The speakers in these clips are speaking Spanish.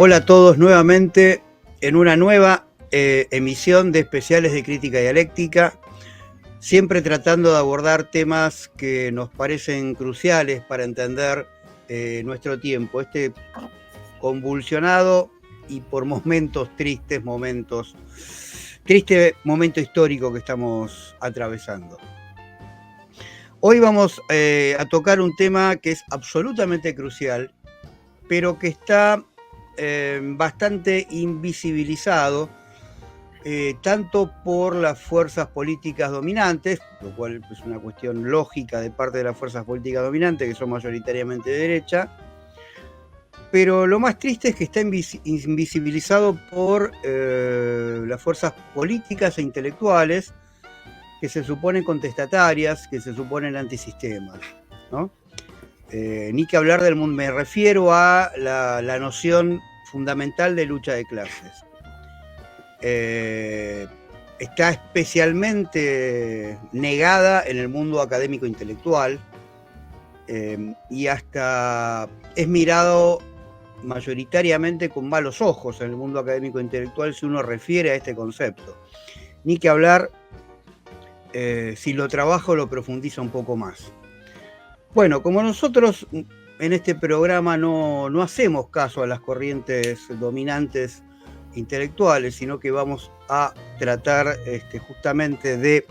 Hola a todos nuevamente en una nueva emisión de Especiales de Crítica Dialéctica, siempre tratando de abordar temas que nos parecen cruciales para entender nuestro tiempo, este convulsionado y por momentos triste momento histórico que estamos atravesando. Hoy vamos a tocar un tema que es absolutamente crucial, pero que está bastante invisibilizado, tanto por las fuerzas políticas dominantes, lo cual es una cuestión lógica de parte de las fuerzas políticas dominantes, que son mayoritariamente de derecha, pero lo más triste es que está invisibilizado por las fuerzas políticas e intelectuales que se suponen contestatarias, que se suponen antisistemas, ¿no? Ni que hablar del mundo, me refiero a la noción fundamental de lucha de clases. Está especialmente negada en el mundo académico intelectual y hasta es mirado mayoritariamente con malos ojos en el mundo académico intelectual si uno refiere a este concepto. Ni que hablar si lo trabaja o lo profundiza un poco más. Bueno, como nosotros en este programa no hacemos caso a las corrientes dominantes intelectuales, sino que vamos a tratar justamente de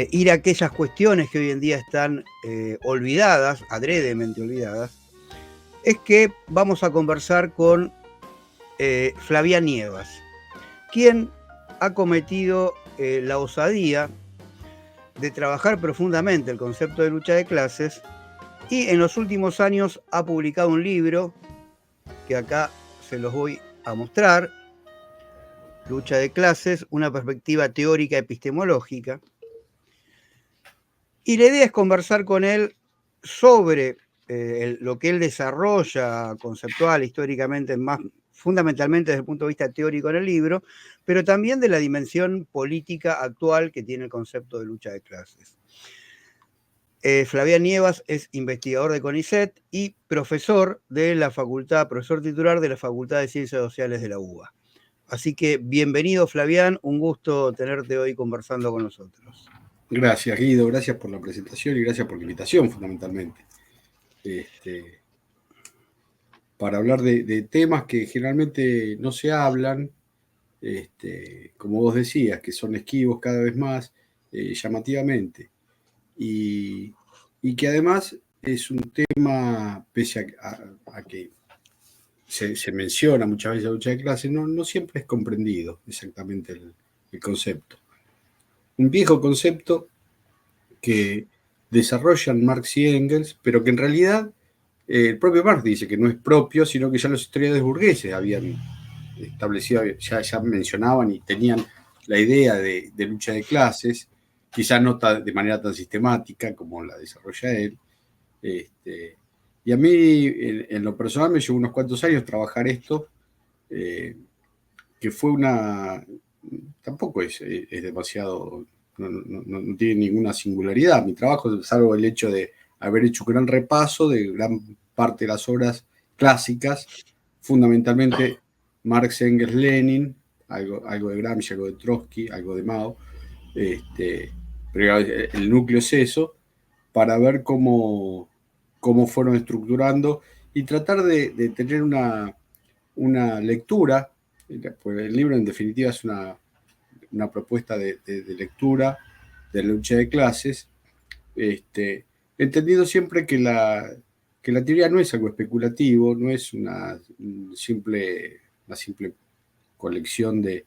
ir a aquellas cuestiones que hoy en día están olvidadas, adredemente olvidadas, es que vamos a conversar con Flavián Nievas, quien ha cometido la osadía de trabajar profundamente el concepto de lucha de clases y en los últimos años ha publicado un libro que acá se los voy a mostrar, Lucha de clases, una perspectiva teórica epistemológica. Y la idea es conversar con él sobre lo que él desarrolla conceptual, históricamente, más fundamentalmente desde el punto de vista teórico en el libro, pero también de la dimensión política actual que tiene el concepto de lucha de clases. Flavián Nievas es investigador de CONICET y profesor de la facultad, profesor titular de la Facultad de Ciencias Sociales de la UBA. Así que bienvenido, Flavián, un gusto tenerte hoy conversando con nosotros. Gracias, Guido, gracias por la presentación y gracias por la invitación, fundamentalmente. Para hablar de temas que generalmente no se hablan, como vos decías, que son esquivos cada vez más, llamativamente. Y que además es un tema, pese a que se menciona muchas veces la lucha de clases, no siempre es comprendido exactamente el concepto. Un viejo concepto que desarrollan Marx y Engels, pero que en realidad el propio Marx dice que no es propio, sino que ya los historiadores burgueses habían establecido, ya mencionaban y tenían la idea de lucha de clases, quizás no de manera tan sistemática como la desarrolla él. Y a mí, en lo personal, me llevó unos cuantos años trabajar esto, que fue tampoco es demasiado, no tiene ninguna singularidad mi trabajo, salvo el hecho de haber hecho un gran repaso de gran parte de las obras clásicas, fundamentalmente Marx, Engels, Lenin, algo de Gramsci, algo de Trotsky, algo de Mao, pero el núcleo es eso, para ver cómo fueron estructurando y tratar de tener una lectura, pues el libro en definitiva es una propuesta de lectura de la lucha de clases, entendido siempre que la teoría no es algo especulativo, no es una simple colección de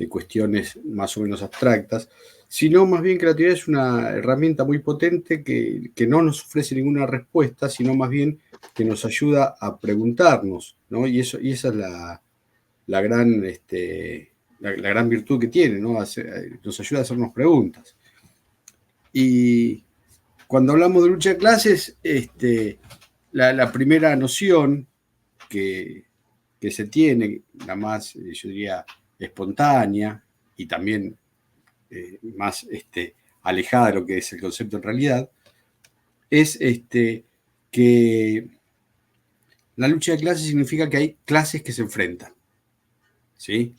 cuestiones más o menos abstractas, sino más bien que la teoría es una herramienta muy potente que no nos ofrece ninguna respuesta, sino más bien que nos ayuda a preguntarnos, ¿no? Y esa es la gran, la gran virtud que tiene, ¿no? Nos ayuda a hacernos preguntas. Y cuando hablamos de lucha de clases, la primera noción que se tiene, la más, yo diría, espontánea y también más alejada de lo que es el concepto en realidad, es que La lucha de clases significa que hay clases que se enfrentan, ¿sí?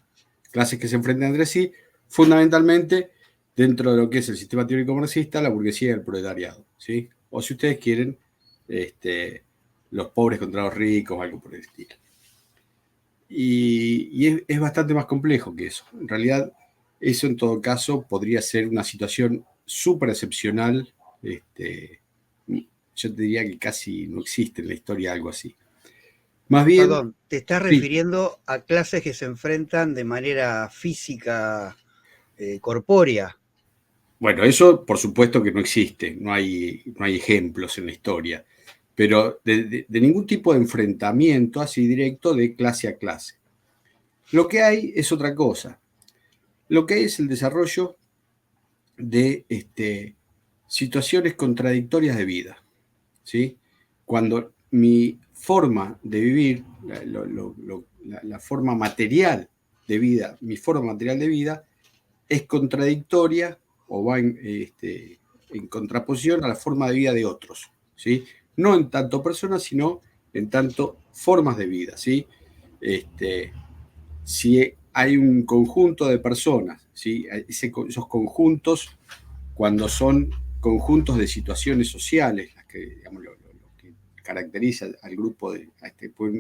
Clases que se enfrentan entre sí, fundamentalmente dentro de lo que es el sistema teórico marxista, la burguesía y el proletariado, ¿sí? O si ustedes quieren, los pobres contra los ricos, algo por el estilo. Y es bastante más complejo que eso. En realidad, eso en todo caso podría ser una situación súper excepcional. Yo te diría que casi no existe en la historia algo así. Más bien, Perdón, ¿te estás sí. refiriendo a clases que se enfrentan de manera física, corpórea? Bueno, eso por supuesto que no existe, no hay ejemplos en la historia, pero de ningún tipo de enfrentamiento así directo de clase a clase. Lo que hay es otra cosa. Lo que hay es el desarrollo de situaciones contradictorias de vida, ¿sí? Cuando mi forma de vivir, la forma material de vida, mi forma material de vida es contradictoria o va en contraposición a la forma de vida de otros, ¿sí? No en tanto personas, sino en tanto formas de vida, ¿sí? Si hay un conjunto de personas, ¿sí? Esos conjuntos, cuando son conjuntos de situaciones sociales, las que, digamos, lo que caracteriza al grupo,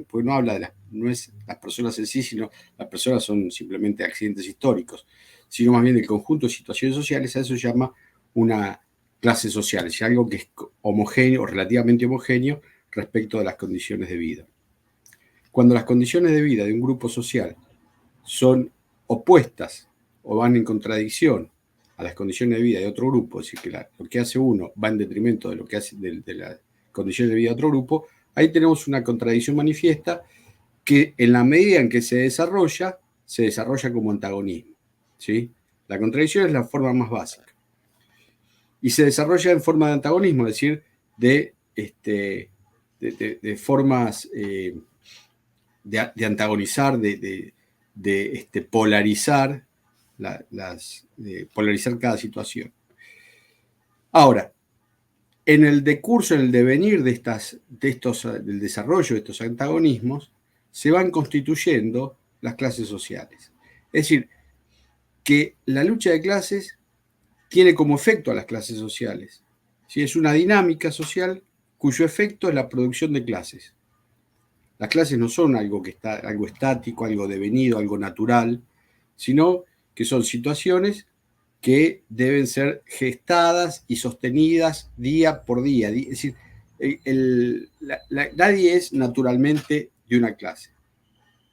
pues no habla de no es las personas en sí, sino las personas son simplemente accidentes históricos, sino más bien el conjunto de situaciones sociales, a eso se llama una clase social, es algo que es homogéneo, relativamente homogéneo respecto de las condiciones de vida. Cuando las condiciones de vida de un grupo social son opuestas o van en contradicción a las condiciones de vida de otro grupo, es decir, que lo que hace uno va en detrimento de lo que hace de las condiciones de vida de otro grupo, ahí tenemos una contradicción manifiesta que en la medida en que se desarrolla como antagonismo, ¿sí? La contradicción es la forma más básica. Y se desarrolla en forma de antagonismo, es decir, de formas de antagonizar, de polarizar, polarizar cada situación. Ahora, en el decurso, en el devenir del desarrollo de estos antagonismos, se van constituyendo las clases sociales. Es decir, que la lucha de clases tiene como efecto a las clases sociales. ¿Sí? Es una dinámica social cuyo efecto es la producción de clases. Las clases no son algo estático, algo devenido, algo natural, sino que son situaciones que deben ser gestadas y sostenidas día por día. Es decir, nadie es naturalmente de una clase.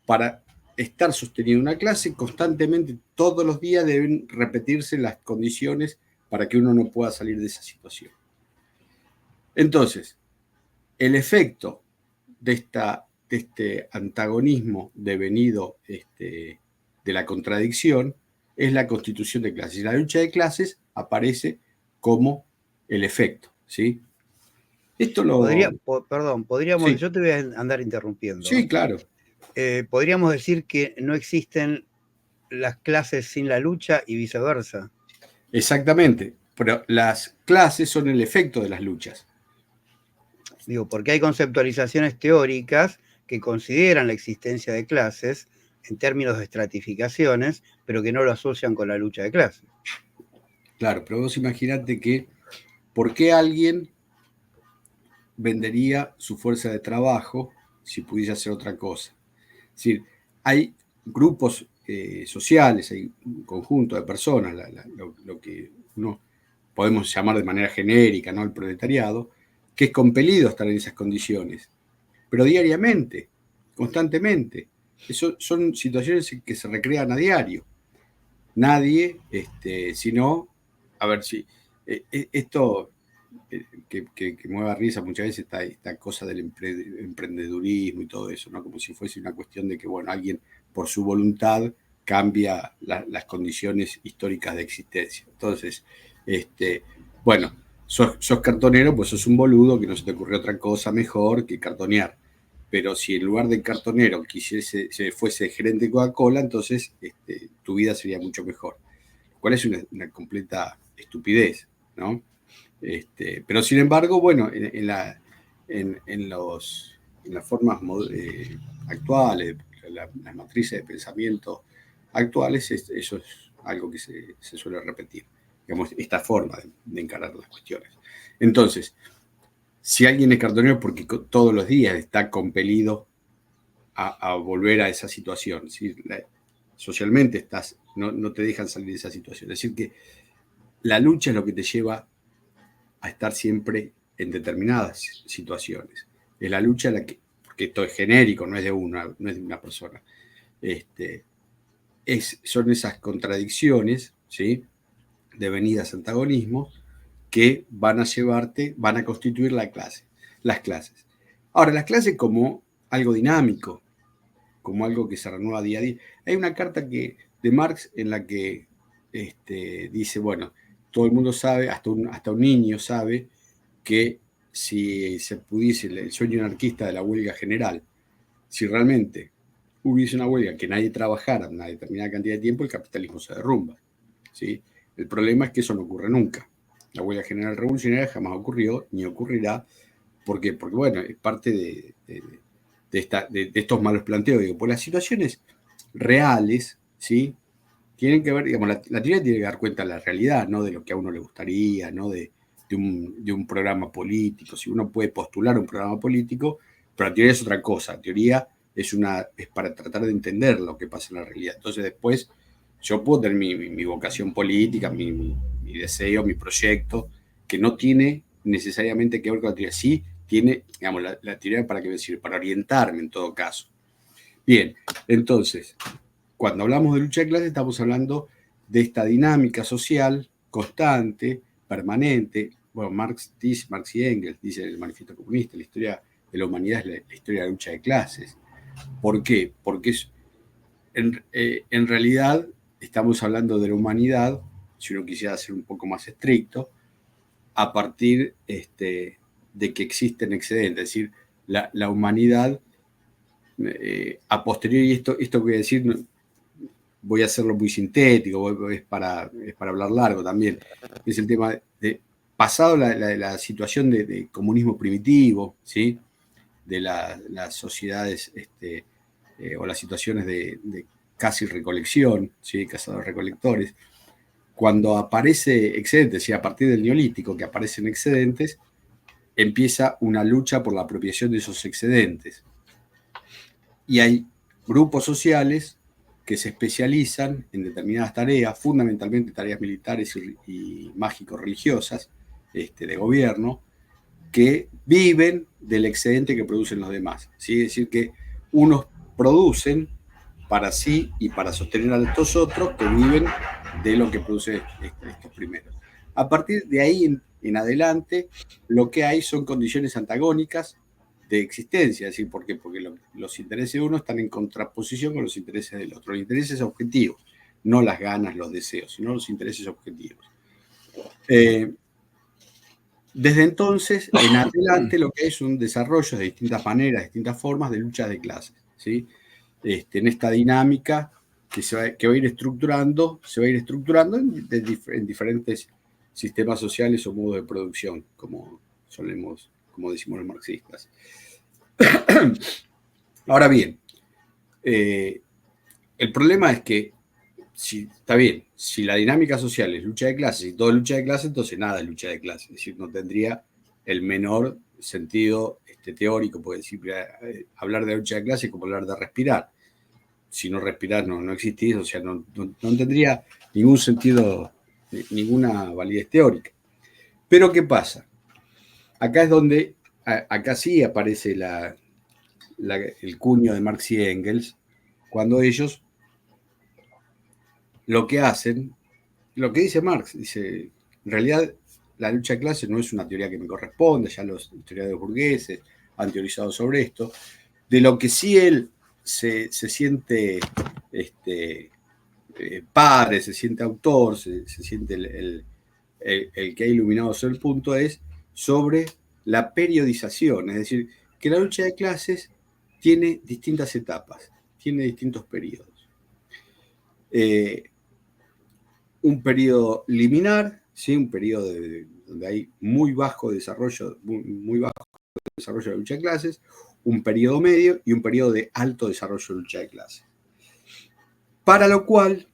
Para estar sosteniendo una clase, constantemente, todos los días deben repetirse las condiciones para que uno no pueda salir de esa situación. Entonces, el efecto de este antagonismo devenido de la contradicción es la constitución de clases. Y la lucha de clases aparece como el efecto, ¿sí? Esto lo... Perdón, podríamos, Sí, yo te voy a andar interrumpiendo. sí, claro, Podríamos decir que no existen las clases sin la lucha y viceversa. exactamente. Pero las clases son el efecto de las luchas. Digo, porque hay conceptualizaciones teóricas que consideran la existencia de clases en términos de estratificaciones, pero que no lo asocian con la lucha de clases. Claro, pero vos imaginate que, ¿por qué alguien vendería su fuerza de trabajo si pudiese hacer otra cosa? Es decir, hay grupos sociales, hay un conjunto de personas, lo que uno podemos llamar de manera genérica, ¿no? El proletariado, que es compelido a estar en esas condiciones, pero diariamente, constantemente. Eso son situaciones que se recrean a diario. Nadie, sino, a ver si esto que mueva risa muchas veces esta cosa del emprendedurismo y todo eso, ¿no? Como si fuese una cuestión de que, bueno, alguien por su voluntad cambia las condiciones históricas de existencia. Entonces, bueno, sos cartonero, pues sos un boludo que no se te ocurrió otra cosa mejor que cartonear. Pero si en lugar de cartonero se fuese gerente de Coca-Cola, entonces tu vida sería mucho mejor. Lo cual es una completa estupidez, ¿no? Pero sin embargo, bueno, en las formas actuales, las matrices de pensamiento actuales, eso es algo que se suele repetir, digamos, esta forma de encarar las cuestiones. Entonces, si alguien es cartonero es porque todos los días está compelido a volver a esa situación. ¿Sí? Socialmente no te dejan salir de esa situación. Es decir, que la lucha es lo que te lleva a estar siempre en determinadas situaciones. Es la lucha porque esto es genérico, no es de una persona. Son esas contradicciones, ¿sí? Devenidas antagonismos, que van a constituir las clases. Ahora, las clases como algo dinámico, como algo que se renueva día a día. Hay una carta de Marx en la que dice, bueno, todo el mundo sabe, hasta un niño sabe, que si se pudiese el sueño anarquista de la huelga general, si realmente hubiese una huelga que nadie trabajara una determinada cantidad de tiempo, el capitalismo se derrumba. ¿Sí? El problema es que eso no ocurre nunca. La huelga general revolucionaria jamás ocurrió, ni ocurrirá. ¿Por qué? Porque, bueno, es parte de estos malos planteos. Digo, pues las situaciones reales, ¿sí? Tienen que ver, digamos, la teoría tiene que dar cuenta de la realidad, no de lo que a uno le gustaría, no de un programa político. Si uno puede postular un programa político, pero la teoría es otra cosa. La teoría es para tratar de entender lo que pasa en la realidad. Entonces después yo puedo tener mi vocación política, mi deseo, mi proyecto, que no tiene necesariamente que ver con la teoría. Sí tiene, digamos, la teoría para qué sirve, para orientarme en todo caso. Bien, entonces, cuando hablamos de lucha de clases estamos hablando de esta dinámica social constante, permanente. Bueno, Marx y Engels dice en el Manifiesto Comunista, la historia de la humanidad es la historia de la lucha de clases. ¿Por qué? Porque en realidad estamos hablando de la humanidad, si uno quisiera ser un poco más estricto, a partir de que existen excedentes, es decir, la humanidad a posteriori, esto que voy a decir, voy a hacerlo muy sintético, es para hablar largo también, es el tema de pasado la situación de comunismo primitivo, ¿sí? De las sociedades o las situaciones de casi recolección, ¿sí? Cazadores-recolectores, cuando aparece excedentes, y a partir del neolítico que aparecen excedentes, empieza una lucha por la apropiación de esos excedentes. Y hay grupos sociales que se especializan en determinadas tareas, fundamentalmente tareas militares y mágico-religiosas de gobierno, que viven del excedente que producen los demás. ¿Sí? Es decir, que unos producen para sí y para sostener a estos otros que viven de lo que producen estos primeros. A partir de ahí en adelante, lo que hay son condiciones antagónicas de existencia, es decir, ¿por qué? Porque los intereses de uno están en contraposición con los intereses del otro. Los intereses objetivos, no las ganas, los deseos, sino los intereses objetivos. Desde entonces en adelante lo que hay es un desarrollo de distintas maneras, distintas formas de lucha de clases, ¿sí? En esta dinámica que va a ir estructurando, en diferentes sistemas sociales o modos de producción, como decimos los marxistas. Ahora bien, el problema es que está bien, si la dinámica social es lucha de clases y todo es lucha de clases, entonces nada es lucha de clases. Es decir, no tendría el menor sentido teórico, porque hablar de lucha de clases es como hablar de respirar. Si no respirar no existís, o sea, no tendría ningún sentido, ninguna validez teórica. Pero ¿qué pasa? Acá es donde, acá sí aparece el cuño de Marx y Engels, cuando ellos lo que hacen, lo que dice Marx, dice, en realidad la lucha de clases no es una teoría que me corresponde, ya los historiadores burgueses han teorizado sobre esto, de lo que sí él se siente padre, se siente autor, se siente el que ha iluminado sobre el punto, es sobre la periodización, es decir, que la lucha de clases tiene distintas etapas, tiene distintos periodos. Un periodo liminar, ¿sí? Un periodo donde hay muy bajo desarrollo, muy bajo desarrollo de la lucha de clases, un periodo medio y un periodo de alto desarrollo de lucha de clases. Para lo cual,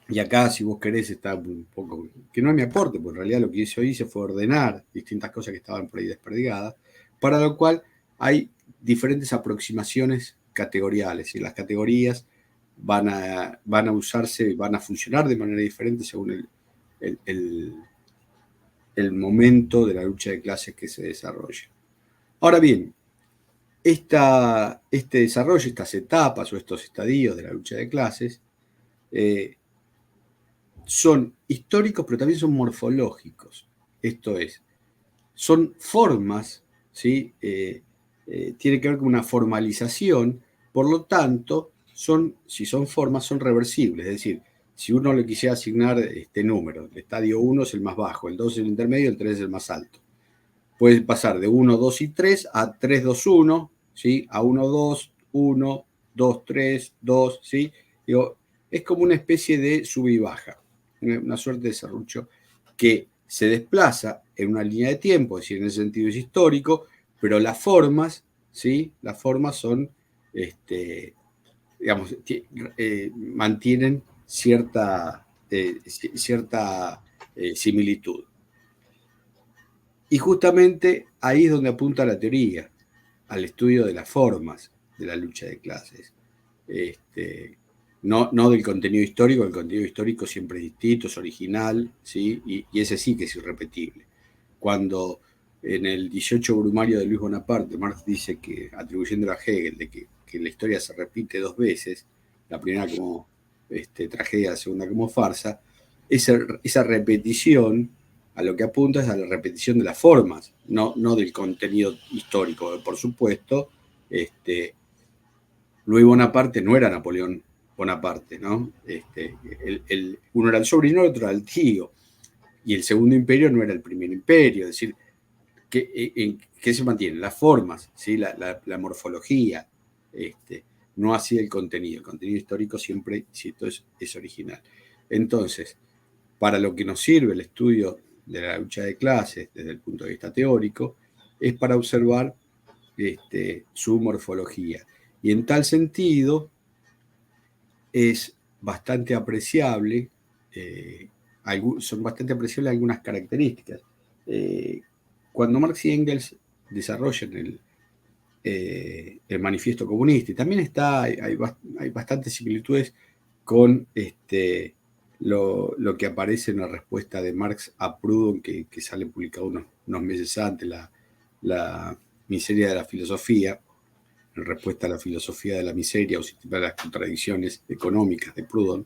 y acá si vos querés está un poco, que no es mi aporte, porque en realidad lo que yo hice fue ordenar distintas cosas que estaban por ahí desperdigadas, para lo cual hay diferentes aproximaciones categoriales, y las categorías van a usarse, van a funcionar de manera diferente según el momento de la lucha de clases que se desarrolla. Ahora bien, este desarrollo, estas etapas o estos estadios de la lucha de clases, son históricos, pero también son morfológicos. Esto es, son formas, ¿sí? Tiene que ver con una formalización, por lo tanto, si son formas, son reversibles. Es decir, si uno le quisiera asignar este número, el estadio 1 es el más bajo, el 2 es el intermedio, el 3 es el más alto. Puede pasar de 1, 2 y 3 a 3, 2, 1, ¿sí? A 1, 2, 1, 2, 3, 2, ¿sí? Digo, es como una especie de sub y baja, una suerte de serrucho que se desplaza en una línea de tiempo, es decir, en ese sentido es histórico, pero las formas, ¿sí? Las formas son, digamos, mantienen cierta similitud. Y justamente ahí es donde apunta la teoría, al estudio de las formas de la lucha de clases. No del contenido histórico, el contenido histórico siempre es distinto, es original, ¿sí? Y ese sí que es irrepetible. Cuando en el 18 Brumario de Luis Bonaparte, Marx dice que, atribuyéndolo a Hegel, de que la historia se repite dos veces, la primera como tragedia, la segunda como farsa, esa repetición a lo que apunta es a la repetición de las formas, no del contenido histórico. Por supuesto, Luis Bonaparte no era Napoleón Bonaparte, ¿no? Uno era el sobrino, el otro era el tío, y el segundo imperio no era el primer imperio, es decir, ¿qué se mantiene? Las formas, ¿sí? la morfología, no así el contenido histórico siempre, insisto, es original. Entonces, para lo que nos sirve el estudio de la lucha de clases desde el punto de vista teórico, es para observar su morfología. Y en tal sentido, es bastante apreciable, son bastante apreciables algunas características. Cuando Marx y Engels desarrollan el manifiesto comunista, y también hay bastantes similitudes con lo que aparece en la respuesta de Marx a Proudhon, que sale publicado unos meses antes, la miseria de la filosofía, en respuesta a la filosofía de la miseria o sistema de las contradicciones económicas de Proudhon.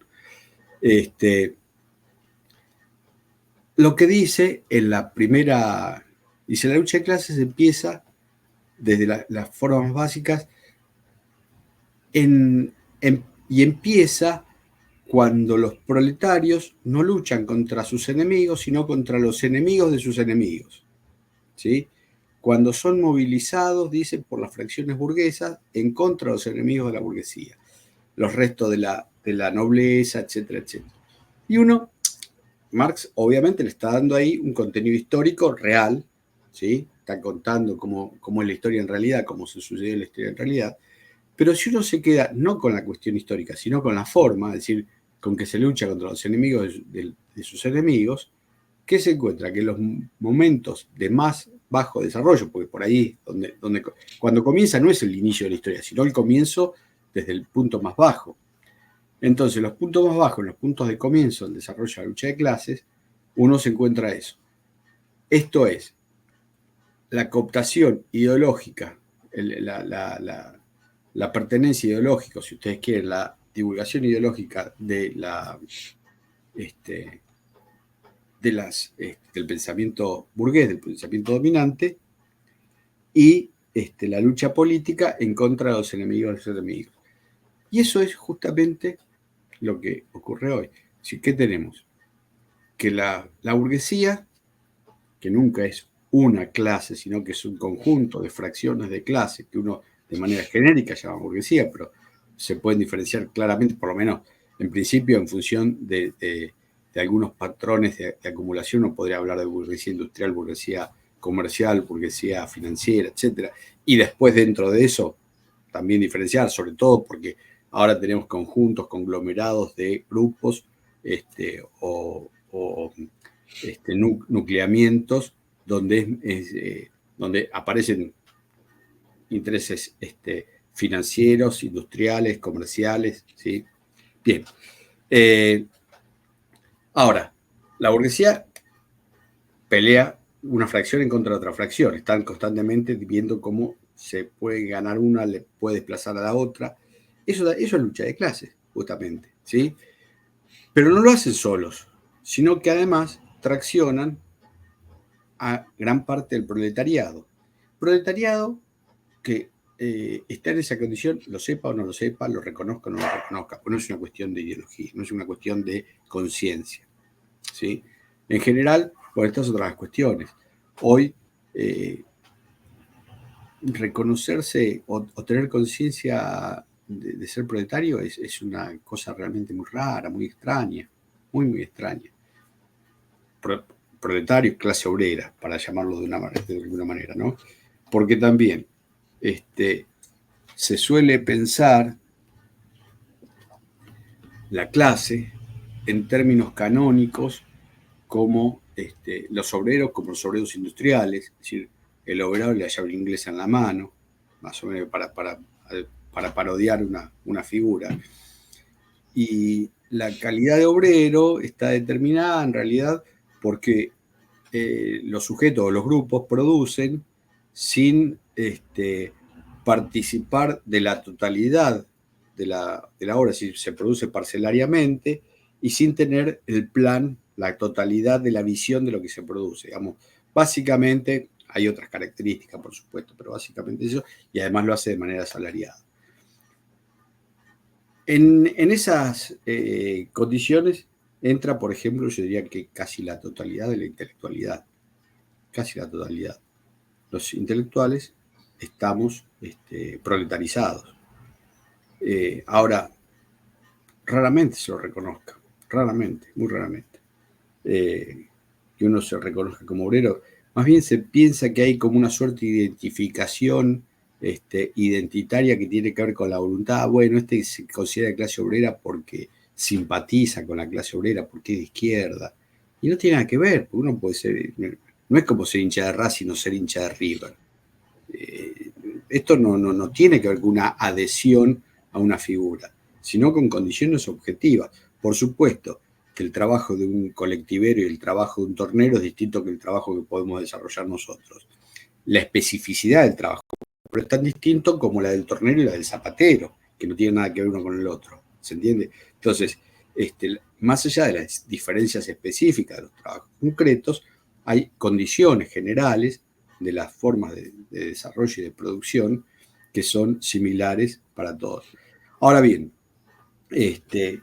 Lo que dice en la primera, dice, la lucha de clases empieza desde las formas básicas y empieza cuando los proletarios no luchan contra sus enemigos, sino contra los enemigos de sus enemigos, ¿sí? Cuando son movilizados, dice, por las fracciones burguesas en contra de los enemigos de la burguesía, los restos de la nobleza, etcétera, etcétera. Y Marx obviamente le está dando ahí un contenido histórico real, ¿sí? Está contando cómo es la historia en realidad, cómo se sucedió la historia en realidad, pero si uno se queda no con la cuestión histórica, sino con la forma, es decir, con que se lucha contra los enemigos de sus enemigos, ¿qué se encuentra? Que los momentos de más bajo desarrollo, porque por ahí, cuando comienza no es el inicio de la historia, sino el comienzo desde el punto más bajo. Entonces, los puntos más bajos, los puntos de comienzo del desarrollo de la lucha de clases, uno se encuentra eso. Esto es, la cooptación ideológica, la pertenencia ideológica, si ustedes quieren, la divulgación ideológica del pensamiento burgués, del pensamiento dominante, y la lucha política en contra de los enemigos de los enemigos. Y eso es justamente lo que ocurre hoy. ¿Qué tenemos? Que la burguesía, que nunca es una clase, sino que es un conjunto de fracciones de clases que uno de manera genérica llama burguesía, pero se pueden diferenciar claramente, por lo menos en principio, en función de algunos patrones de acumulación. Uno podría hablar de burguesía industrial, burguesía comercial, burguesía financiera, etcétera, y después dentro de eso también diferenciar, sobre todo porque ahora tenemos conjuntos, conglomerados de grupos nucleamientos donde aparecen intereses financieros, industriales, comerciales, ¿sí? Bien. Ahora, la burguesía pelea una fracción en contra de otra fracción. Están constantemente viendo cómo se puede ganar una, le puede desplazar a la otra. Eso es lucha de clases, justamente, ¿sí? Pero no lo hacen solos, sino que además traccionan a gran parte del proletariado. Proletariado que está en esa condición, lo sepa o no lo sepa, lo reconozca o no lo reconozca, pues no es una cuestión de ideología, no es una cuestión de conciencia, ¿sí? En general, por estas otras cuestiones. Hoy, reconocerse o tener conciencia de ser proletario es una cosa realmente muy rara, muy extraña, muy, muy extraña. Proletario, clase obrera, para llamarlo de alguna manera, ¿no? Porque también se suele pensar la clase en términos canónicos como los obreros, como los obreros industriales, es decir, el obrero le llave inglesa en la mano, más o menos para parodiar una figura. Y la calidad de obrero está determinada en realidad porque los sujetos o los grupos producen sin participar de la totalidad de la obra, es decir, se produce parcelariamente y sin tener el plan, la totalidad de la visión de lo que se produce. Digamos, básicamente, hay otras características, por supuesto, pero básicamente eso, y además lo hace de manera asalariada. En esas condiciones entra, por ejemplo, yo diría que casi la totalidad de la intelectualidad, casi la totalidad. Los intelectuales estamos proletarizados. Ahora, raramente se lo reconozca, raramente, muy raramente. Que uno se reconozca como obrero, más bien se piensa que hay como una suerte de identificación identitaria que tiene que ver con la voluntad. Bueno, se considera de clase obrera porque simpatiza con la clase obrera, porque es de izquierda. Y no tiene nada que ver, porque uno puede ser, no es como ser hincha de Racing o ser hincha de River. Esto no tiene que ver con una adhesión a una figura, sino con condiciones objetivas. Por supuesto que el trabajo de un colectivero y el trabajo de un tornero es distinto que el trabajo que podemos desarrollar nosotros. La especificidad del trabajo, pero es tan distinto como la del tornero y la del zapatero, que no tienen nada que ver uno con el otro. ¿Se entiende? Entonces, más allá de las diferencias específicas de los trabajos concretos, hay condiciones generales de las formas de desarrollo y de producción que son similares para todos. Ahora bien, ¿qué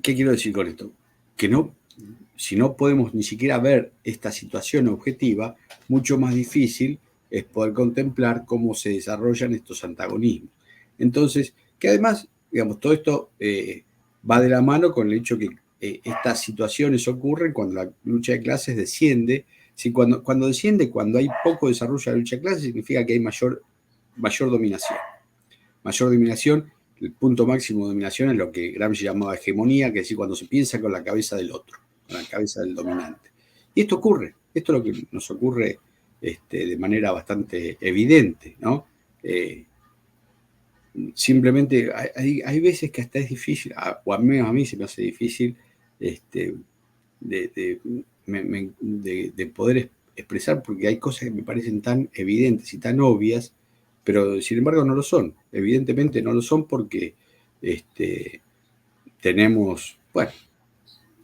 quiero decir con esto? Que si no podemos ni siquiera ver esta situación objetiva, mucho más difícil es poder contemplar cómo se desarrollan estos antagonismos. Entonces, que además, digamos, todo esto va de la mano con el hecho que estas situaciones ocurren cuando la lucha de clases desciende. Si cuando desciende, cuando hay poco desarrollo de la lucha de clases, significa que hay mayor dominación. Mayor dominación, el punto máximo de dominación es lo que Gramsci llamaba hegemonía, que es decir, cuando se piensa con la cabeza del otro, con la cabeza del dominante. Y esto ocurre, esto es lo que nos ocurre de manera bastante evidente, ¿no? Simplemente hay veces que hasta es difícil, o al menos a mí se me hace difícil de poder expresar, porque hay cosas que me parecen tan evidentes y tan obvias, pero sin embargo no lo son. Evidentemente no lo son porque tenemos, bueno,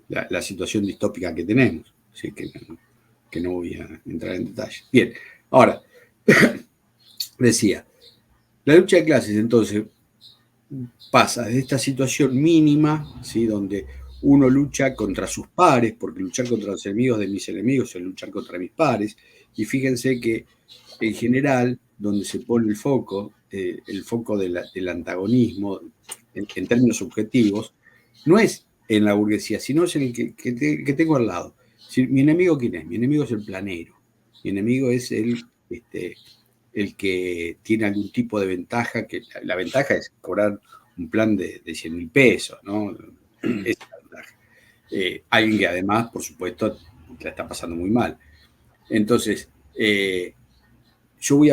la situación distópica que tenemos, así que no voy a entrar en detalle. Bien, ahora, decía, la lucha de clases entonces pasa de esta situación mínima, ¿sí?, donde uno lucha contra sus pares, porque luchar contra los enemigos de mis enemigos es luchar contra mis pares, y fíjense que en general, donde se pone el foco del antagonismo en términos objetivos, no es en la burguesía, sino es en el que tengo al lado. ¿Mi enemigo quién es? Mi enemigo es el planero. Mi enemigo es el que tiene algún tipo de ventaja, que la ventaja es cobrar un plan de 100.000 pesos, ¿no? Esa es la ventaja. Alguien que además, por supuesto, la está pasando muy mal. Entonces, yo voy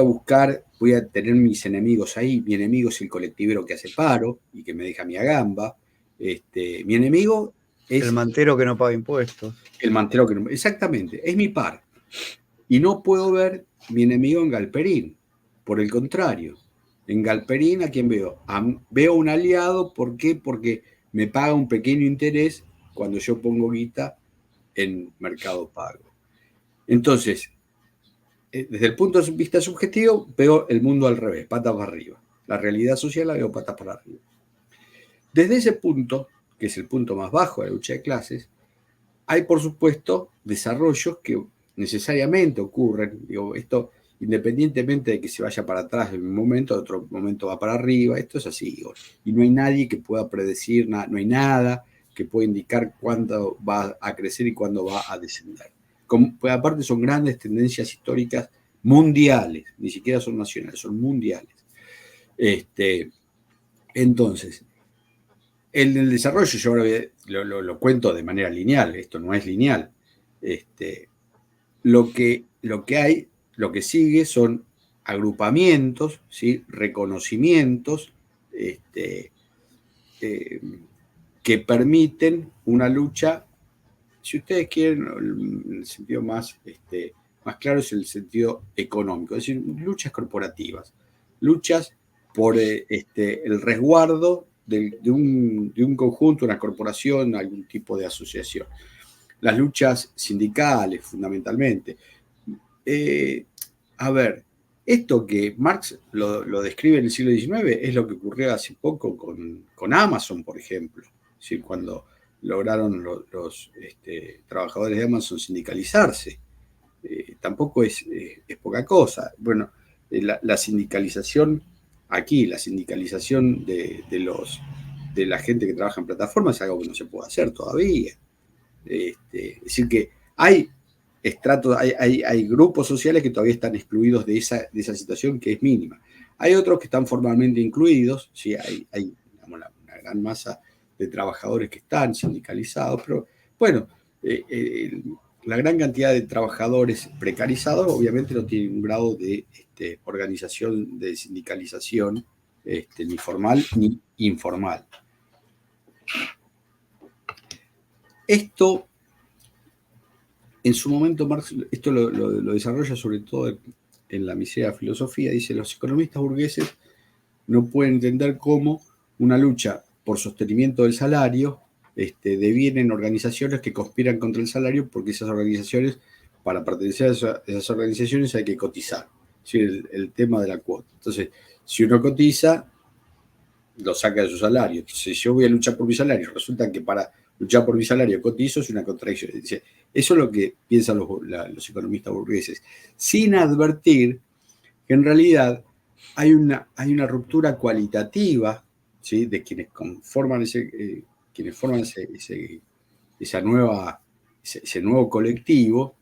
a tener mis enemigos ahí. Mi enemigo es el colectivero que hace paro y que me deja mi agamba. Mi enemigo es el mantero que no paga impuestos. el mantero que no... Exactamente, es mi par. Y no puedo ver mi enemigo en Galperín. Por el contrario, en Galperín, ¿a quién veo? Veo un aliado. ¿Por qué? Porque me paga un pequeño interés cuando yo pongo guita en Mercado Pago. Entonces, desde el punto de vista subjetivo, veo el mundo al revés, patas para arriba. La realidad social la veo patas para arriba. Desde ese punto, que es el punto más bajo de la lucha de clases, hay, por supuesto, desarrollos que necesariamente ocurren. Digo, esto, independientemente de que se vaya para atrás en un momento, de otro momento va para arriba, esto es así. Digo, y no hay nadie que pueda predecir, no hay nada que pueda indicar cuándo va a crecer y cuándo va a descender. Pues aparte son grandes tendencias históricas mundiales, ni siquiera son nacionales, son mundiales. Entonces, en el desarrollo, yo ahora lo cuento de manera lineal, esto no es lineal. Lo que sigue son agrupamientos, ¿sí? Reconocimientos que permiten una lucha, si ustedes quieren, en el sentido más claro es el sentido económico, es decir, luchas corporativas, luchas por el resguardo de un conjunto, una corporación, algún tipo de asociación. Las luchas sindicales, fundamentalmente. A ver, esto que Marx lo describe en el siglo XIX es lo que ocurrió hace poco con Amazon, por ejemplo. Es decir, cuando lograron los trabajadores de Amazon sindicalizarse. Tampoco es poca cosa. Bueno, la sindicalización aquí, la sindicalización de la gente que trabaja en plataformas es algo que no se puede hacer todavía. Es decir, que hay estratos, hay grupos sociales que todavía están excluidos de esa situación que es mínima. Hay otros que están formalmente incluidos, ¿sí? Hay digamos, una gran masa de trabajadores que están sindicalizados, pero bueno, la gran cantidad de trabajadores precarizados obviamente no tienen un grado de organización, de sindicalización, ni formal ni informal. Esto, en su momento, Marx esto lo desarrolla sobre todo en la miseria filosofía. Dice, los economistas burgueses no pueden entender cómo una lucha por sostenimiento del salario devienen organizaciones que conspiran contra el salario, porque esas organizaciones, para pertenecer a esas organizaciones hay que cotizar. Es decir, el tema de la cuota. Entonces, si uno cotiza, lo saca de su salario. Entonces, si yo voy a luchar por mi salario, resulta que para luchar por mi salario cotizo, es una contradicción. Eso es lo que piensan los economistas burgueses, sin advertir que en realidad hay una ruptura cualitativa, ¿sí? De quienes forman ese nuevo colectivo,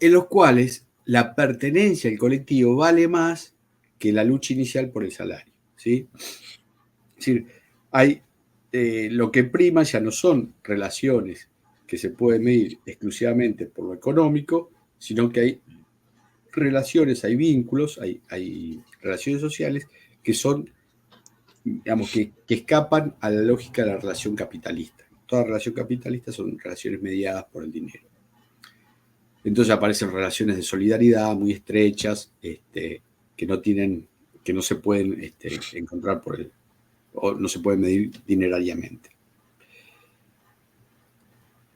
en los cuales la pertenencia al colectivo vale más que la lucha inicial por el salario, ¿sí? Es decir, lo que prima ya no son relaciones que se pueden medir exclusivamente por lo económico, sino que hay relaciones, hay vínculos, hay relaciones sociales que son, digamos, que escapan a la lógica de la relación capitalista. Toda relación capitalista son relaciones mediadas por el dinero. Entonces aparecen relaciones de solidaridad muy estrechas, que no se pueden encontrar o no se pueden medir dinerariamente.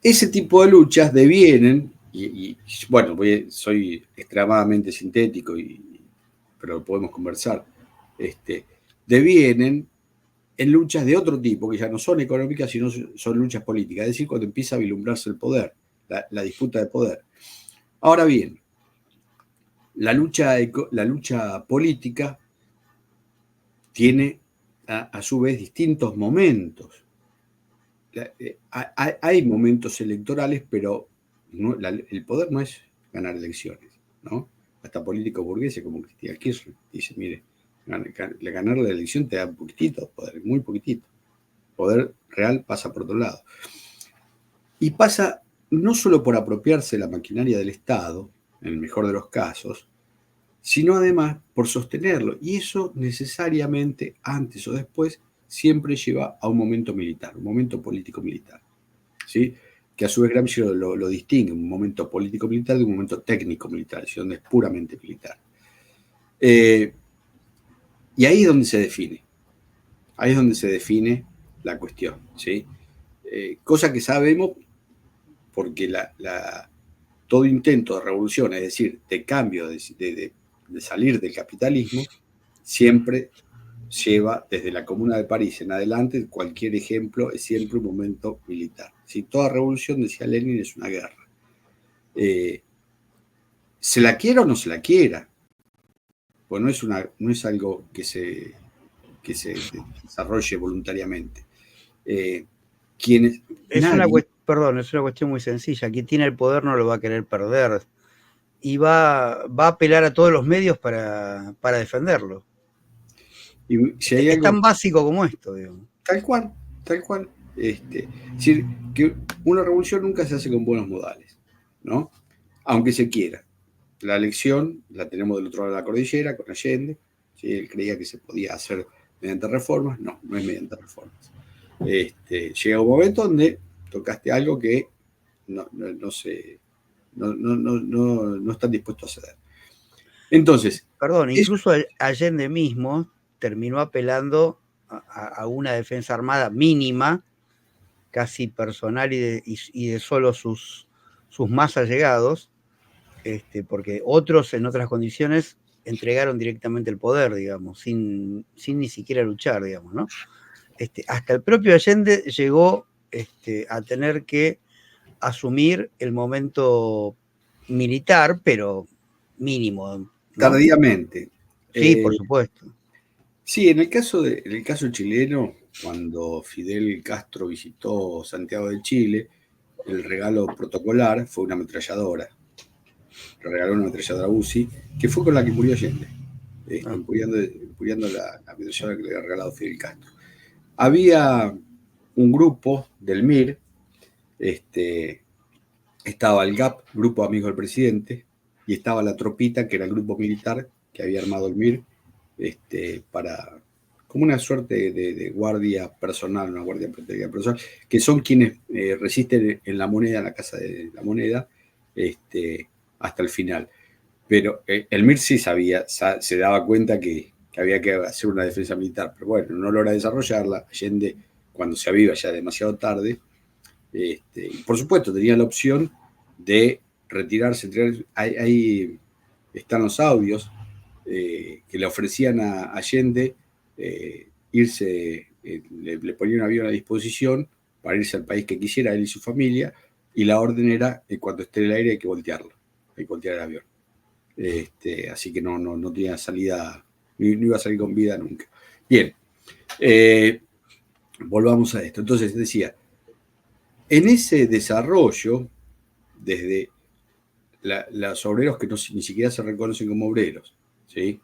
Ese tipo de luchas devienen, y bueno, soy extremadamente sintético, pero podemos conversar, devienen en luchas de otro tipo, que ya no son económicas, sino son luchas políticas, es decir, cuando empieza a vislumbrarse el poder, la disputa de poder. Ahora bien, la lucha política tiene a su vez distintos momentos. hay momentos electorales, pero el poder no es ganar elecciones, ¿no? Hasta políticos burgueses como Cristina Kirchner dice, mire, ganar la elección te da un poquitito de poder, muy poquitito. Poder real pasa por otro lado. Y pasa no solo por apropiarse de la maquinaria del Estado, en el mejor de los casos, sino además por sostenerlo. Y eso necesariamente, antes o después, siempre lleva a un momento militar, un momento político-militar, ¿sí? Que a su vez Gramsci lo distingue, un momento político-militar de un momento técnico-militar, donde es puramente militar. Y ahí es donde se define. Ahí es donde se define la cuestión, ¿sí? Cosa que sabemos porque todo intento de revolución, es decir, de cambio, de salir del capitalismo, siempre lleva desde la Comuna de París en adelante, cualquier ejemplo es siempre un momento militar. Si toda revolución, decía Lenin, es una guerra. Se la quiera o no se la quiera, pues no es algo que se desarrolle voluntariamente. Perdón, es una cuestión muy sencilla. Quien tiene el poder no lo va a querer perder y va a apelar a todos los medios para defenderlo. Y si hay es algo, tan básico como esto, digamos. Tal cual, tal cual. Es decir, que una revolución nunca se hace con buenos modales, ¿no? Aunque se quiera. La elección la tenemos del otro lado de la cordillera, con Allende. ¿Sí? Él creía que se podía hacer mediante reformas. No, no es mediante reformas. Llega un momento donde tocaste algo que no están dispuestos a ceder. Entonces. Perdón, incluso Allende mismo terminó apelando a una defensa armada mínima, casi personal y de solo sus más allegados, porque otros en otras condiciones entregaron directamente el poder, digamos, sin ni siquiera luchar, digamos, ¿no? Hasta el propio Allende llegó a tener que asumir el momento militar, pero mínimo, ¿no? Tardíamente. Sí, por supuesto. Sí, en el caso chileno, cuando Fidel Castro visitó Santiago de Chile, el regalo protocolar fue una ametralladora. Le regaló una ametralladora UCI, que fue con la que murió Allende, empuriando la ametralladora que le había regalado Fidel Castro. Había un grupo del MIR, estaba el GAP, Grupo Amigos del Presidente, y estaba la tropita, que era el grupo militar que había armado el MIR, como una suerte de guardia personal, una guardia personal, que son quienes resisten en la moneda, en la Casa de la Moneda, hasta el final. Pero el MIR sí se daba cuenta que había que hacer una defensa militar, pero bueno, no logra desarrollarla. Allende, cuando se aviva ya demasiado tarde, por supuesto tenía la opción de retirarse. Ahí están los audios que le ofrecían a Allende irse, le ponían un avión a disposición para irse al país que quisiera, él y su familia, y la orden era que cuando esté en el aire hay que voltearlo, hay que voltear el avión. Así que no tenía salida, no iba a salir con vida nunca. Bien, volvamos a esto. Entonces decía, en ese desarrollo, desde los obreros que ni siquiera se reconocen como obreros, ¿sí?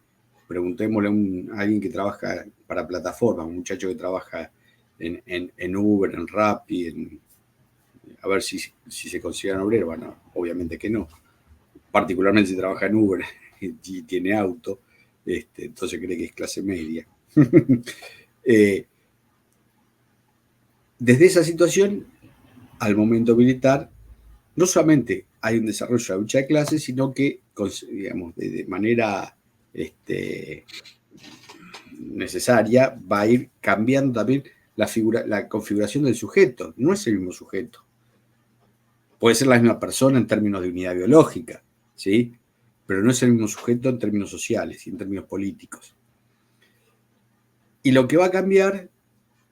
Preguntémosle a alguien que trabaja para plataformas, un muchacho que trabaja en Uber, en Rappi, a ver si se consideran obreros. Bueno, obviamente que no. Particularmente si trabaja en Uber y tiene auto, entonces cree que es clase media. Desde esa situación al momento militar, no solamente hay un desarrollo de la lucha de clases, sino que, digamos, de manera necesaria va a ir cambiando también la configuración del sujeto. No es el mismo sujeto. Puede ser la misma persona en términos de unidad biológica, ¿sí? Pero no es el mismo sujeto en términos sociales y en términos políticos. Y lo que va a cambiar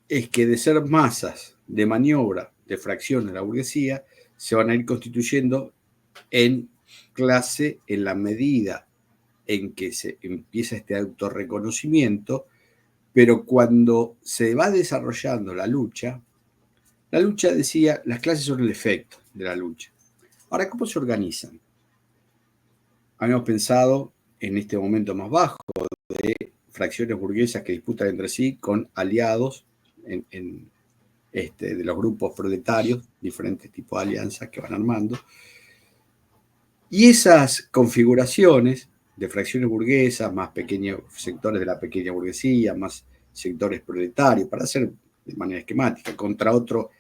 es que de ser masas de maniobra, de fracción de la burguesía, se van a ir constituyendo en clase en la medida en que se empieza este autorreconocimiento, pero cuando se va desarrollando la lucha, La lucha, decía, las clases son el efecto de la lucha. Ahora, ¿cómo se organizan? Habíamos pensado en este momento más bajo de fracciones burguesas que disputan entre sí con aliados de los grupos proletarios, diferentes tipos de alianzas que van armando. Y esas configuraciones de fracciones burguesas, más pequeños sectores de la pequeña burguesía, más sectores proletarios, para hacer de manera esquemática, contra otro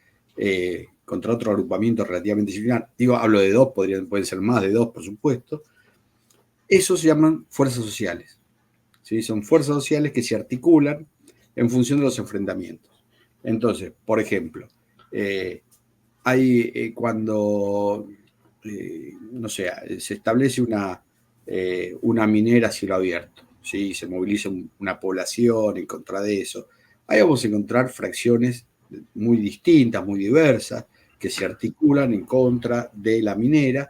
agrupamiento relativamente similar. Digo, hablo de dos, pueden ser más de dos, por supuesto. Esos se llaman fuerzas sociales. ¿Sí? Son fuerzas sociales que se articulan en función de los enfrentamientos. Entonces, por ejemplo, cuando no sé, se establece una minera a cielo abierto, ¿sí? Se moviliza una población en contra de eso. Ahí vamos a encontrar fracciones muy distintas, muy diversas, que se articulan en contra de la minera.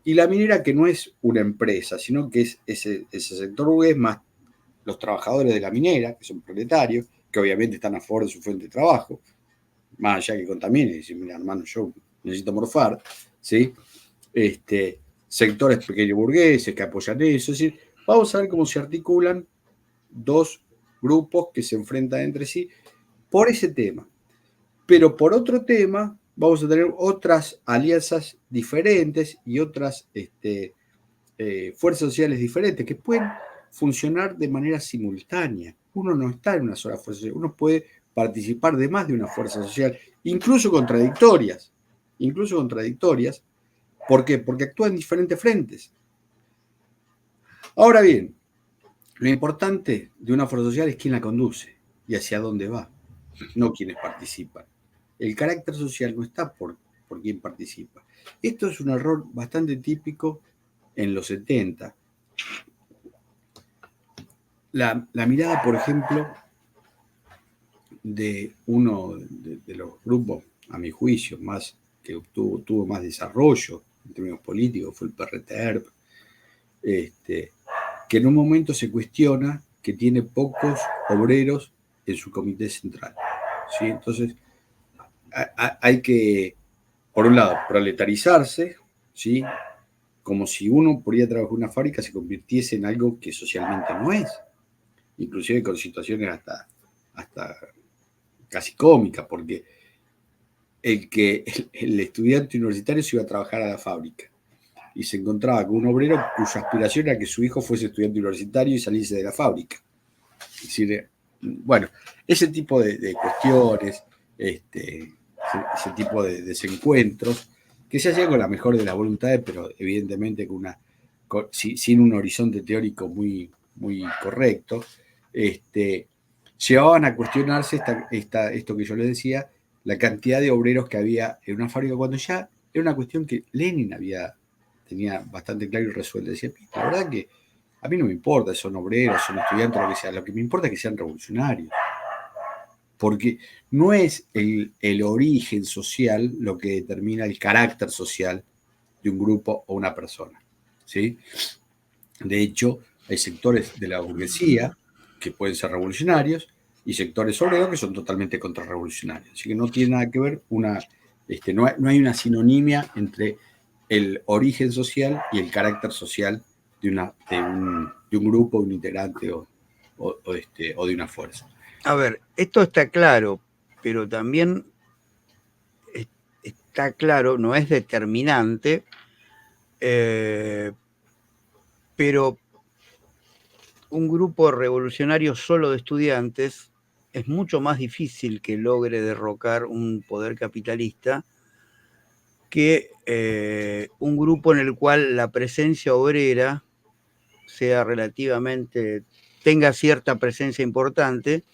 Y la minera, que no es una empresa, sino que es ese sector burgués más los trabajadores de la minera, que son proletarios, que obviamente están a favor de su fuente de trabajo, más allá que contamine, y dicen, mira, hermano, yo necesito morfar, ¿sí? Sectores pequeños burgueses que apoyan eso. Es decir, vamos a ver cómo se articulan dos grupos que se enfrentan entre sí por ese tema. Pero por otro tema, vamos a tener otras alianzas diferentes y otras fuerzas sociales diferentes que pueden funcionar de manera simultánea. Uno no está en una sola fuerza social, uno puede participar de más de una fuerza social, incluso contradictorias. Incluso contradictorias. ¿Por qué? Porque actúa en diferentes frentes. Ahora bien, lo importante de una fuerza social es quién la conduce y hacia dónde va, no quienes participan. El carácter social no está por quién participa. Esto es un error bastante típico en los 70. La mirada, por ejemplo, de uno de los grupos, a mi juicio, más que tuvo más desarrollo en términos políticos, fue el PRTERP, que en un momento se cuestiona que tiene pocos obreros en su comité central. ¿Sí? Entonces, hay que, por un lado, proletarizarse, ¿sí? Como si uno por ir a trabajar en una fábrica se convirtiese en algo que socialmente no es, inclusive con situaciones hasta casi cómicas, porque el estudiante universitario se iba a trabajar a la fábrica y se encontraba con un obrero cuya aspiración era que su hijo fuese estudiante universitario y saliese de la fábrica. Es decir, bueno, ese tipo de cuestiones, ese tipo de desencuentros, que se hacían con la mejor de las voluntades, pero evidentemente sin un horizonte teórico muy, muy correcto, llevaban a cuestionarse esto que yo les decía, la cantidad de obreros que había en una fábrica, cuando ya era una cuestión que Lenin tenía bastante claro y resuelto. Decía, la verdad que a mí no me importa si son obreros, son estudiantes, lo que sea, lo que me importa es que sean revolucionarios. Porque no es el origen social lo que determina el carácter social de un grupo o una persona. ¿Sí? De hecho, hay sectores de la burguesía que pueden ser revolucionarios y sectores obreros que son totalmente contrarrevolucionarios. Así que no tiene nada que ver no hay una sinonimia entre el origen social y el carácter social de un grupo, un integrante o de una fuerza. A ver, esto está claro, pero también está claro, no es determinante, pero un grupo revolucionario solo de estudiantes es mucho más difícil que logre derrocar un poder capitalista que un grupo en el cual la presencia obrera sea tenga cierta presencia importante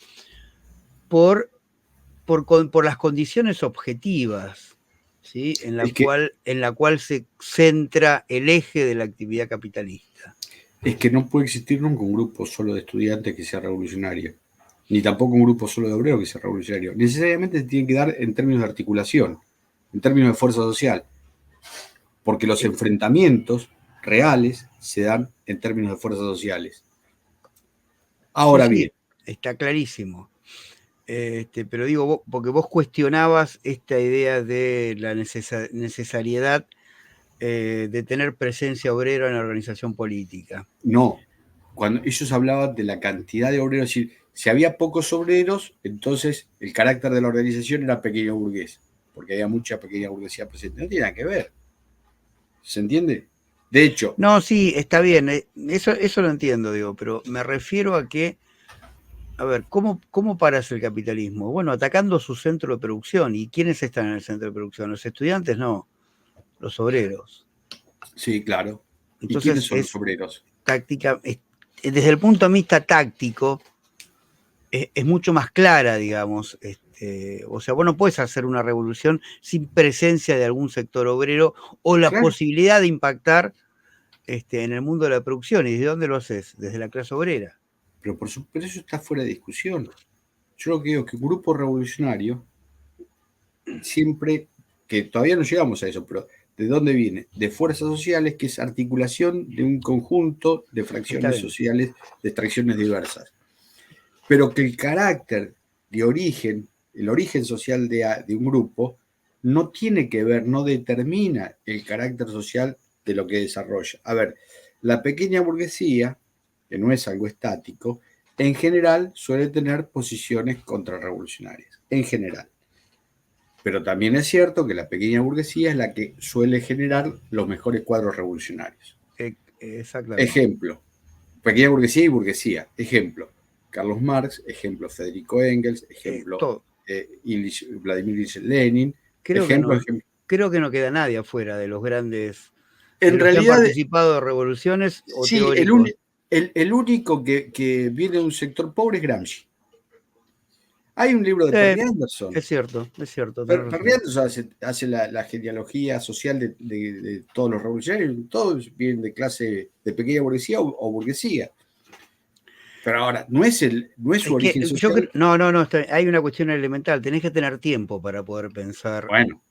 por las condiciones objetivas, ¿sí? en la cual se centra el eje de la actividad capitalista. Es que no puede existir nunca un grupo solo de estudiantes que sea revolucionario, ni tampoco un grupo solo de obreros que sea revolucionario. Necesariamente se tiene que dar en términos de articulación, en términos de fuerza social, porque los enfrentamientos reales se dan en términos de fuerzas sociales. Ahora bien. Está clarísimo. Pero digo, porque vos cuestionabas esta idea de la necesariedad de tener presencia obrera en la organización política. No, cuando ellos hablaban de la cantidad de obreros, es decir, si había pocos obreros, entonces el carácter de la organización era pequeño burgués, porque había mucha pequeña burguesía presente. No tiene nada que ver. ¿Se entiende? De hecho, No, sí, está bien, eso lo entiendo, digo, pero me refiero a que, a ver, ¿cómo paras el capitalismo? Bueno, atacando su centro de producción. ¿Y quiénes están en el centro de producción? Los estudiantes, no, los obreros. sí, claro. ¿Y quiénes Entonces son los es obreros? táctica, desde el punto de vista táctico, es mucho más clara, digamos. O sea, vos no puedes hacer una revolución sin presencia de algún sector obrero o la Claro, posibilidad de impactar en el mundo de la producción. ¿Y desde dónde lo haces? Desde la clase obrera. pero eso está fuera de discusión. Yo lo que digo es que un grupo revolucionario siempre, que todavía no llegamos a eso, pero ¿de dónde viene? De fuerzas sociales, que es articulación de un conjunto de Está fracciones bien. sociales de extracciones diversas. Pero que el carácter de origen, el origen social de un grupo, no tiene que ver, no determina el carácter social de lo que desarrolla. A ver, la pequeña burguesía, que no es algo estático, en general suele tener posiciones contrarrevolucionarias, en general. Pero también es cierto que la pequeña burguesía es la que suele generar los mejores cuadros revolucionarios. Exactamente. Ejemplo, pequeña burguesía y burguesía. Ejemplo, Carlos Marx, ejemplo, Federico Engels, ejemplo, Todo. Vladimir Ilich Lenin, Creo que ejemplo, no, ejemplo. creo que no queda nadie afuera de los grandes, de En los que han realidad, participado de revoluciones o sí, teóricos. el único que viene de un sector pobre es Gramsci. Hay un libro de Perry Anderson. Es cierto, tenés Perry razón. Anderson hace la genealogía social de todos los revolucionarios, todos vienen de clase de pequeña burguesía o burguesía. Pero ahora, no es su Es que origen yo creo, social. no, hay una cuestión elemental, tenés que tener tiempo para poder pensar, Bueno,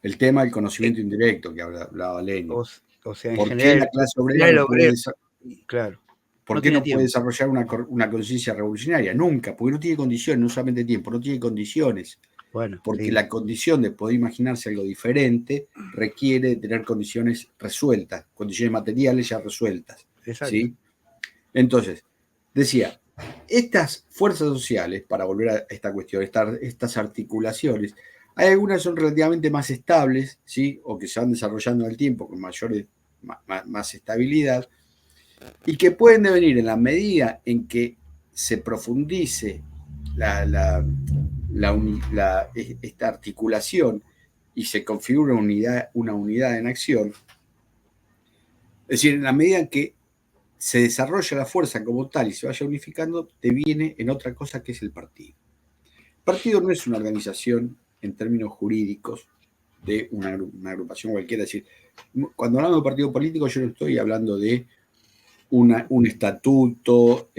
el tema del eh, conocimiento indirecto que hablaba Lenin. o sea, en ¿Por qué la general, clase en obrera general el no puede, obrero, claro, por no qué tiene no puede tiempo. desarrollar una conciencia revolucionaria? Nunca, porque no tiene condiciones, no solamente tiempo, no tiene condiciones. Bueno, Porque lindo. la condición de poder imaginarse algo diferente requiere de tener condiciones resueltas, condiciones materiales ya resueltas. Exacto. ¿Sí? Entonces, decía, estas fuerzas sociales, para volver a esta cuestión, estas articulaciones, hay algunas que son relativamente más estables, ¿sí? O que se van desarrollando en el tiempo con más estabilidad, y que pueden devenir en la medida en que se profundice la, la, esta articulación y se configura una unidad en acción, es decir, en la medida en que se desarrolla la fuerza como tal y se vaya unificando, deviene en otra cosa que es el partido. El partido no es una organización en términos jurídicos de una agrupación cualquiera. Es decir, cuando hablamos de partido político, yo no estoy hablando de un estatuto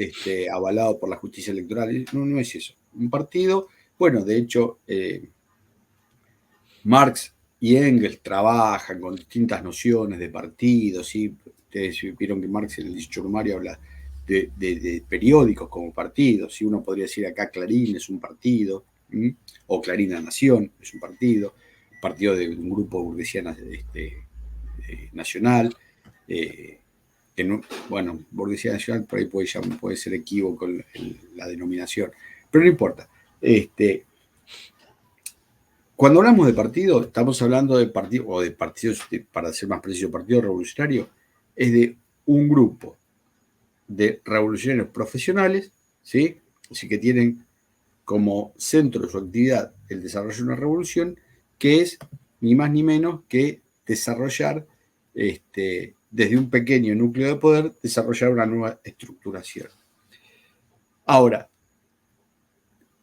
avalado por la justicia electoral. No, no es eso. Un partido, bueno, de hecho, Marx y Engels trabajan con distintas nociones de partidos, ¿sí? Ustedes vieron que Marx en el diccionario habla de periódicos como partidos, ¿sí? Uno podría decir acá Clarín es un partido, ¿sí? O Clarín La Nación es un partido de un grupo burguesía nacional, bueno, burguesía nacional por ahí puede ser equívoco la denominación, pero no importa. Cuando hablamos de partido, estamos hablando de partido, o de partidos, para ser más preciso, partido revolucionario, es de un grupo de revolucionarios profesionales, ¿sí? Así que tienen como centro de su actividad el desarrollo de una revolución, que es ni más ni menos que desarrollar, desde un pequeño núcleo de poder, desarrollar una nueva estructuración. Ahora,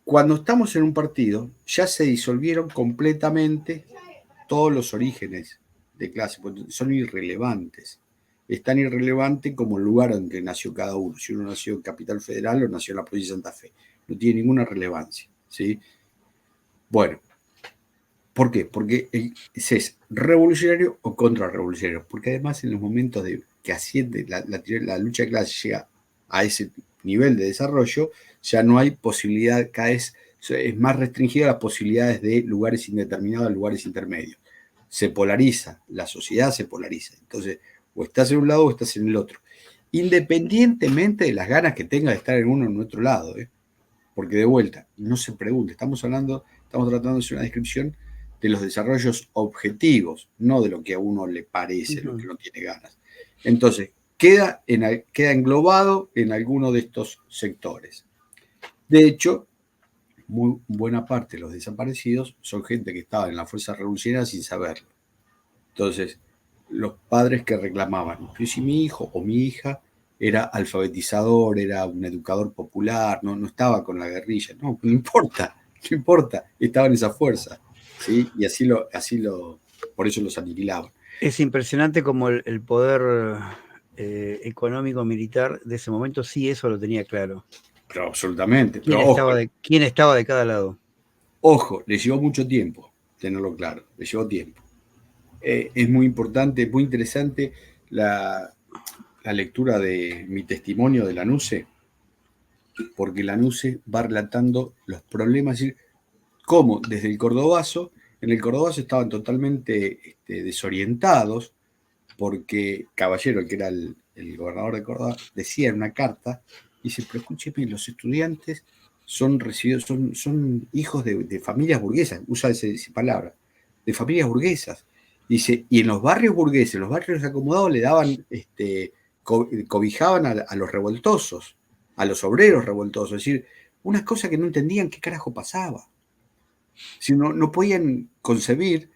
cuando estamos en un partido, ya se disolvieron completamente todos los orígenes de clase, porque son irrelevantes. Es tan irrelevante como el lugar donde nació cada uno. Si uno nació en Capital Federal o nació en la provincia de Santa Fe. No tiene ninguna relevancia. ¿Sí? Bueno, ¿por qué? Porque es revolucionario o contrarrevolucionario. Porque además en los momentos de que asciende la lucha de clase llega a ese nivel de desarrollo, ya no hay posibilidad, cada vez es más restringida las posibilidades de lugares indeterminados a lugares intermedios. Se polariza, la sociedad se polariza. Entonces, o estás en un lado o estás en el otro. Independientemente de las ganas que tenga de estar en uno o en otro lado. Porque de vuelta, no se pregunte, estamos tratando de hacer una descripción de los desarrollos objetivos, no de lo que a uno le parece, lo que uno tiene ganas. Entonces, queda englobado en alguno de estos sectores. De hecho, muy buena parte de los desaparecidos son gente que estaba en la fuerza revolucionaria sin saberlo. Entonces, los padres que reclamaban, pero si mi hijo o mi hija era alfabetizador, era un educador popular, no estaba con la guerrilla, no importa, estaba en esa fuerza, ¿sí? Y por eso los aniquilaban. Es impresionante como el poder económico militar de ese momento sí eso lo tenía claro. Pero absolutamente. ¿Quién estaba de cada lado? Ojo, le llevó mucho tiempo tenerlo claro, le llevó tiempo. Es muy importante, muy interesante la lectura de Mi testimonio de Lanuse, porque Lanuse va relatando los problemas, es decir, cómo desde el Cordobazo, en el Cordobazo estaban totalmente desorientados, porque Caballero, que era el gobernador de Córdoba, decía en una carta, dice, pero escúcheme, los estudiantes son recibidos, son hijos de familias burguesas, usa esa palabra, de familias burguesas. Dice, y en los barrios burgueses, los barrios acomodados le daban, cobijaban a los revoltosos, a los obreros revoltosos, es decir, unas cosas que no entendían qué carajo pasaba. Si no podían concebir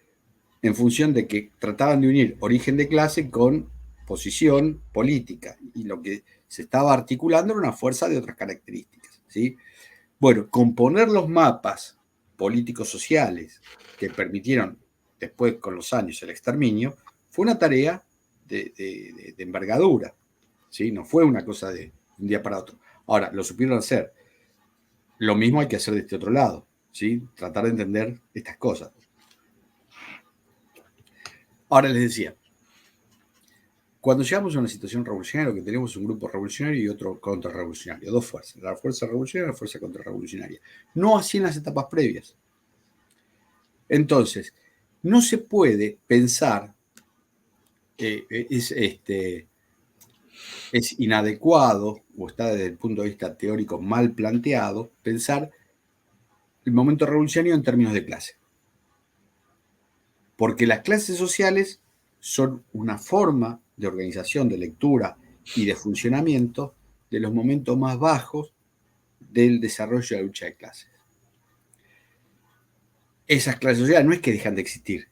en función de que trataban de unir origen de clase con posición política, y lo que se estaba articulando era una fuerza de otras características, ¿sí? Bueno, componer los mapas políticos sociales que permitieron después con los años el exterminio fue una tarea de envergadura, ¿sí? No fue una cosa de un día para otro. Ahora, lo supieron hacer. Lo mismo hay que hacer de este otro lado, ¿sí? Tratar de entender estas cosas. Ahora les decía, cuando llegamos a una situación revolucionaria, lo que tenemos es un grupo revolucionario y otro contrarrevolucionario, dos fuerzas, la fuerza revolucionaria y la fuerza contrarrevolucionaria. No así en las etapas previas. Entonces, no se puede pensar, es inadecuado, o está desde el punto de vista teórico mal planteado, pensar el momento revolucionario en términos de clase. Porque las clases sociales son una forma de organización, de lectura y de funcionamiento de los momentos más bajos del desarrollo de la lucha de clases. Esas clases sociales no es que dejan de existir,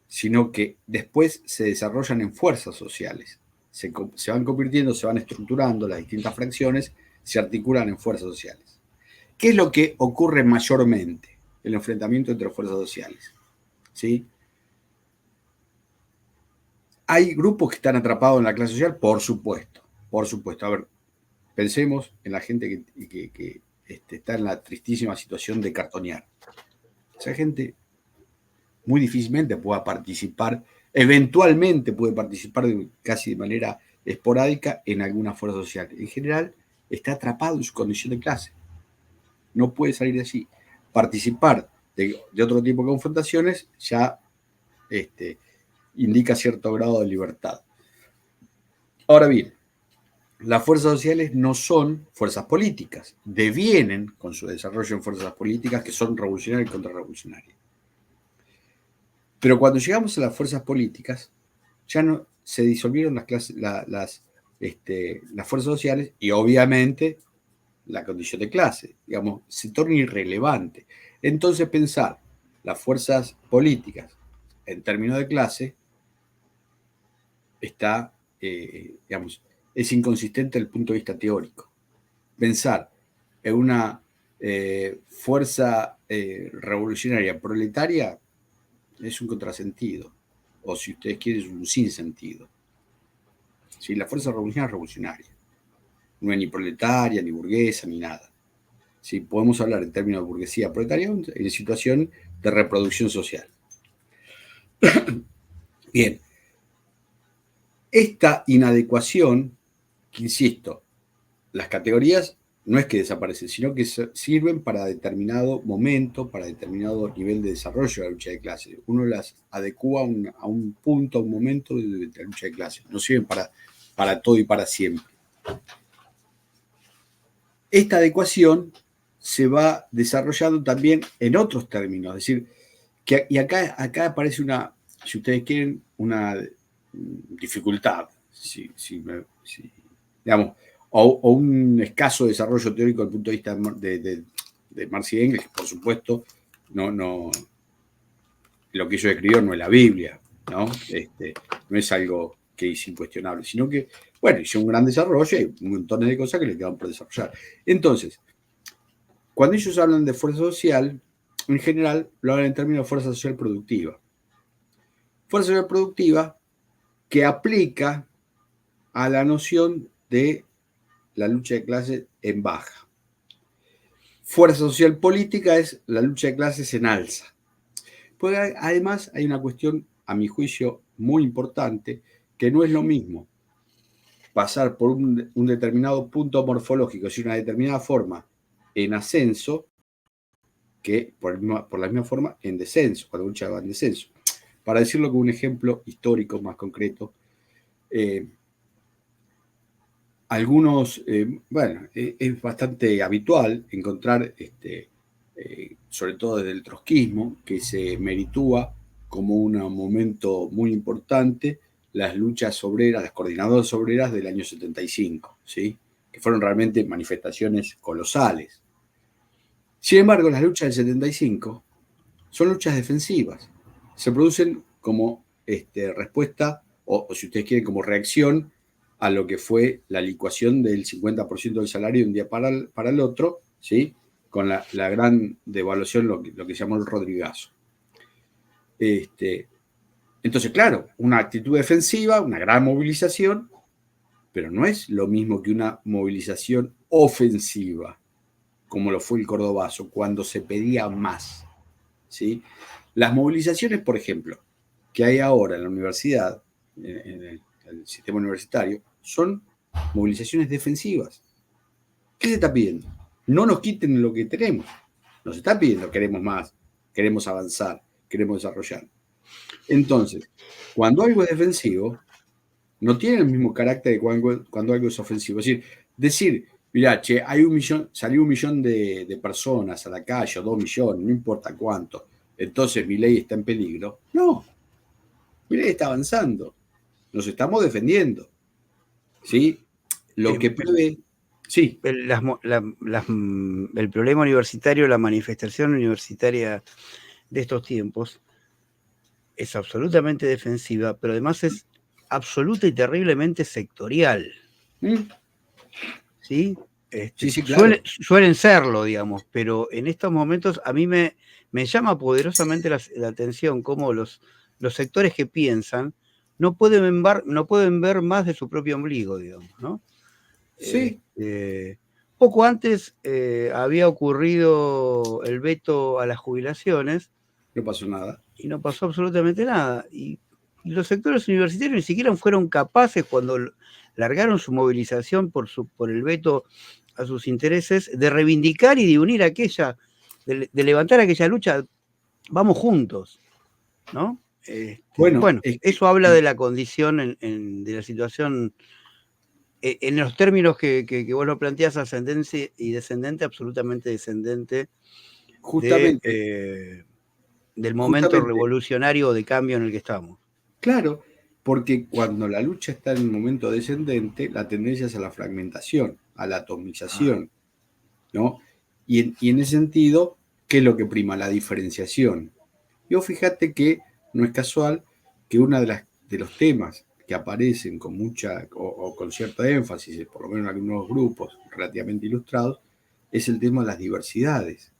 sino que después se desarrollan en fuerzas sociales. Se van convirtiendo, se van estructurando las distintas fracciones, se articulan en fuerzas sociales. ¿Qué es lo que ocurre mayormente? El enfrentamiento entre fuerzas sociales, ¿sí? ¿Hay grupos que están atrapados en la clase social? Por supuesto, por supuesto. A ver, pensemos en la gente que está en la tristísima situación de cartonear. Esa gente muy difícilmente pueda participar, eventualmente puede participar casi de manera esporádica en alguna fuerza social. En general, está atrapado en su condición de clase. No puede salir de allí. Participar de otro tipo de confrontaciones ya indica cierto grado de libertad. Ahora bien, las fuerzas sociales no son fuerzas políticas, devienen con su desarrollo en fuerzas políticas que son revolucionarias y contrarrevolucionarias. Pero cuando llegamos a las fuerzas políticas, ya no se disolvieron las fuerzas sociales y obviamente la condición de clase, digamos, se torna irrelevante. Entonces pensar las fuerzas políticas en términos de clase está, digamos, es inconsistente desde el punto de vista teórico. Pensar en una fuerza revolucionaria proletaria es un contrasentido, o si ustedes quieren, es un sinsentido. ¿Sí? La fuerza revolucionaria es revolucionaria, no es ni proletaria, ni burguesa, ni nada. ¿Sí? Podemos hablar en términos de burguesía proletaria en situación de reproducción social. Bien, esta inadecuación, que insisto, las categorías no es que desaparecen, sino que sirven para determinado momento, para determinado nivel de desarrollo de la lucha de clases. Uno las adecua a un punto, a un momento de la lucha de clases. No sirven para todo y para siempre. Esta adecuación se va desarrollando también en otros términos. Es decir, y acá aparece si ustedes quieren, una dificultad. Digamos, o un escaso desarrollo teórico desde el punto de vista de Marx y Engels, que por supuesto no, lo que ellos escribieron no es la Biblia, ¿no? No es algo que es incuestionable, sino que, bueno, hizo un gran desarrollo y montones de cosas que le quedan por desarrollar. Entonces, cuando ellos hablan de fuerza social, en general lo hablan en términos de fuerza social productiva. Fuerza social productiva que aplica a la noción de la lucha de clases en baja. Fuerza social política es la lucha de clases en alza. Porque además hay una cuestión, a mi juicio, muy importante, que no es lo mismo pasar por un determinado punto morfológico, es decir, una determinada forma en ascenso, que por la misma forma en descenso, cuando la lucha va en descenso. Para decirlo con un ejemplo histórico más concreto, bueno, es bastante habitual encontrar, sobre todo desde el trotskismo, que se meritúa como un momento muy importante las luchas obreras, las coordinadoras obreras del año 75, ¿sí? Que fueron realmente manifestaciones colosales. Sin embargo, las luchas del 75 son luchas defensivas. Se producen como respuesta, o si ustedes quieren, como reacción a lo que fue la licuación del 50% del salario de un día para el otro, ¿sí? Con la gran devaluación, lo que se llamó el Rodrigazo. Entonces, claro, una actitud defensiva, una gran movilización, pero no es lo mismo que una movilización ofensiva, como lo fue el Cordobazo, cuando se pedía más, ¿sí? Las movilizaciones, por ejemplo, que hay ahora en la universidad, en el sistema universitario, son movilizaciones defensivas. ¿Qué se está pidiendo? No nos quiten lo que tenemos. Nos está pidiendo, queremos más, queremos avanzar, queremos desarrollar. Entonces, cuando algo es defensivo, no tiene el mismo carácter de cuando algo es ofensivo. Es decir, mirá, che, salió 1 millón de personas a la calle, o 2 millones, no importa cuánto, entonces mi ley está en peligro. No, mi ley está avanzando, nos estamos defendiendo, ¿sí? Lo que prevé, sí. El problema universitario, la manifestación universitaria de estos tiempos es absolutamente defensiva, pero además es absoluta y terriblemente sectorial. ¿Sí? Sí, claro. Suelen serlo, digamos, pero en estos momentos a mí me llama poderosamente la atención cómo los sectores que piensan no pueden ver más de su propio ombligo, digamos, ¿no? Sí. Poco antes había ocurrido el veto a las jubilaciones. No pasó nada. Y no pasó absolutamente nada. Y los sectores universitarios ni siquiera fueron capaces, cuando largaron su movilización por el veto a sus intereses, de reivindicar y de unir de levantar aquella lucha. Vamos juntos, ¿no? Bueno, eso habla de la condición, de la situación, en los términos que vos lo planteás, ascendente y descendente, absolutamente descendente, justamente, del momento revolucionario o de cambio en el que estamos. Claro, porque cuando la lucha está en un momento descendente, la tendencia es a la fragmentación, a la atomización, ¿no? Y en ese sentido, ¿qué es lo que prima? La diferenciación. Y vos fíjate que no es casual que uno de los temas que aparecen con mucha o con cierto énfasis, por lo menos en algunos grupos relativamente ilustrados, es el tema de las diversidades.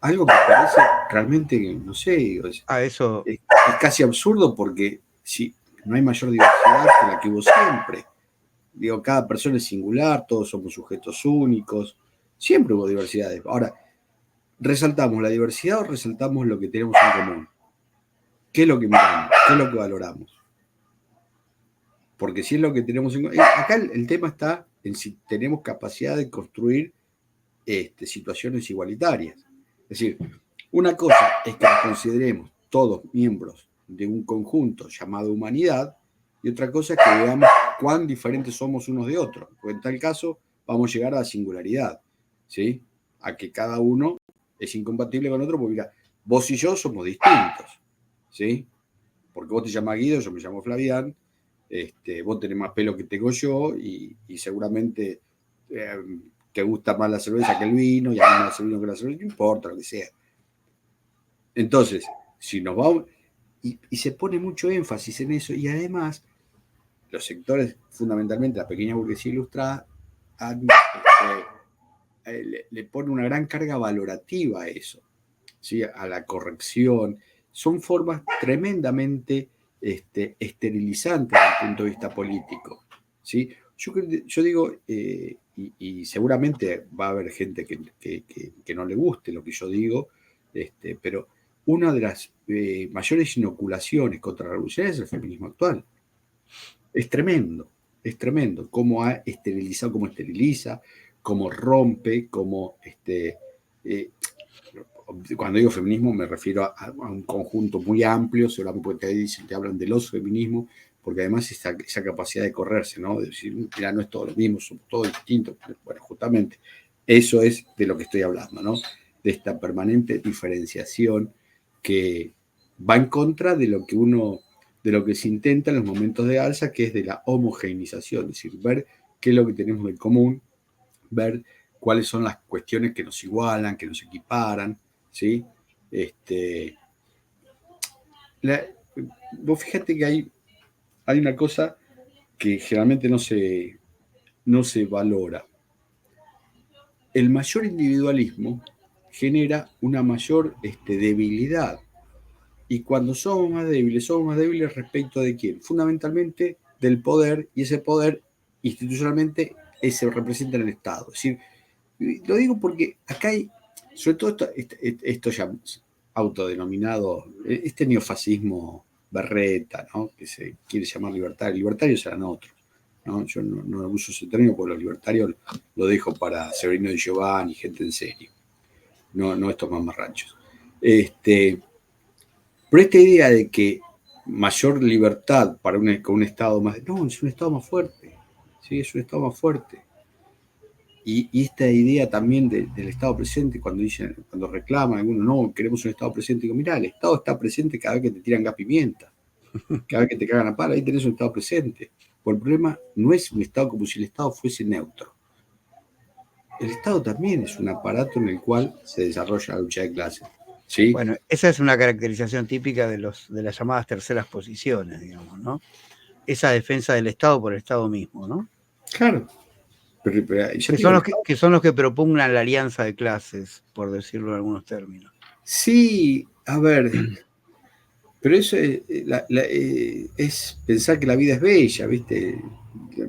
Algo que parece realmente, no sé, eso es casi absurdo, porque si no hay mayor diversidad que la que hubo siempre. Digo, cada persona es singular, todos somos sujetos únicos, siempre hubo diversidades. Ahora, ¿resaltamos la diversidad o resaltamos lo que tenemos en común? ¿Qué es lo que miramos? ¿Qué es lo que valoramos? Porque si es lo que tenemos en... Acá el tema está en si tenemos capacidad de construir situaciones igualitarias. Es decir, una cosa es que nos consideremos todos miembros de un conjunto llamado humanidad, y otra cosa es que veamos cuán diferentes somos unos de otros. Porque en tal caso vamos a llegar a la singularidad, ¿sí? A que cada uno es incompatible con otro, porque mira, vos y yo somos distintos, ¿sí? Porque vos te llamas Guido, yo me llamo Flavián, vos tenés más pelo que tengo yo y seguramente te gusta más la cerveza que el vino y a mí más el vino que la cerveza, no importa lo que sea. Entonces, si nos vamos, y se pone mucho énfasis en eso, y además los sectores, fundamentalmente la pequeña burguesía ilustrada, le pone una gran carga valorativa a eso, ¿sí? A la corrección. Son formas tremendamente esterilizantes desde el punto de vista político, ¿sí? Yo digo, y seguramente va a haber gente que no le guste lo que yo digo, pero una de las mayores inoculaciones contra la revolución es el feminismo actual. Es tremendo cómo ha esterilizado, cómo esteriliza, cómo rompe, cómo cuando digo feminismo me refiero a un conjunto muy amplio, seguramente te hablan de los feminismos, porque además esa capacidad de correrse, ¿no? De decir, mira, no es todo lo mismo, somos todos distintos. Bueno, justamente eso es de lo que estoy hablando, ¿no? De esta permanente diferenciación que va en contra de lo que se intenta en los momentos de alza, que es de la homogeneización, es decir, ver qué es lo que tenemos en común, ver cuáles son las cuestiones que nos igualan, que nos equiparan, ¿sí? Vos fíjate que hay una cosa que generalmente no se valora. El mayor individualismo genera una mayor debilidad. Y cuando somos más débiles respecto de quién? Fundamentalmente del poder, y ese poder institucionalmente se representa en el Estado. Es decir, lo digo porque acá hay, sobre todo esto ya autodenominado, este neofascismo berreta, ¿no? Que se quiere llamar libertario. Libertarios serán otros, ¿no? Yo no uso ese término porque los libertarios lo dejo para Severino Di Giovanni, gente en serio, no estos mamarrachos. Pero esta idea de que mayor libertad para con un Estado más... No, es un Estado más fuerte. Sí, es un Estado más fuerte. Y esta idea también del Estado presente, cuando reclaman algunos, no, queremos un Estado presente, digo, mirá, el Estado está presente cada vez que te tiran gas pimienta, cada vez que te cagan a palo, ahí tenés un Estado presente. Pues el problema no es un Estado como si el Estado fuese neutro. El Estado también es un aparato en el cual se desarrolla la lucha de clases. ¿Sí? Bueno, esa es una caracterización típica de las llamadas terceras posiciones, digamos, ¿no? Esa defensa del Estado por el Estado mismo, ¿no? Claro. Que son los que propugnan la alianza de clases, por decirlo en algunos términos. Sí, a ver, pero eso es pensar que la vida es bella, ¿viste?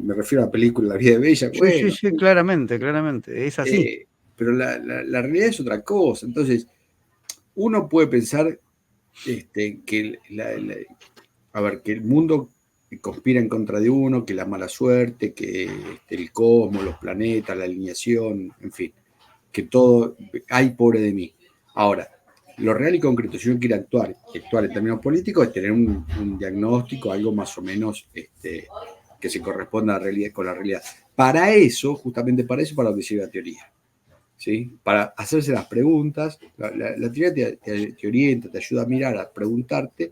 Me refiero a la película La vida es bella. Sí, bueno, sí, claramente, es así. Pero la realidad es otra cosa. Entonces, uno puede pensar que que el mundo conspira en contra de uno, que la mala suerte, que el cosmos, los planetas, la alineación, en fin, que todo, ay, pobre de mí. Ahora, lo real y concreto, si uno quiere actuar en términos políticos, es tener un diagnóstico, algo más o menos que se corresponda con la realidad. Para eso, justamente para lo que sirve la teoría. ¿Sí? Para hacerse las preguntas, la teoría te orienta, te ayuda a mirar, a preguntarte,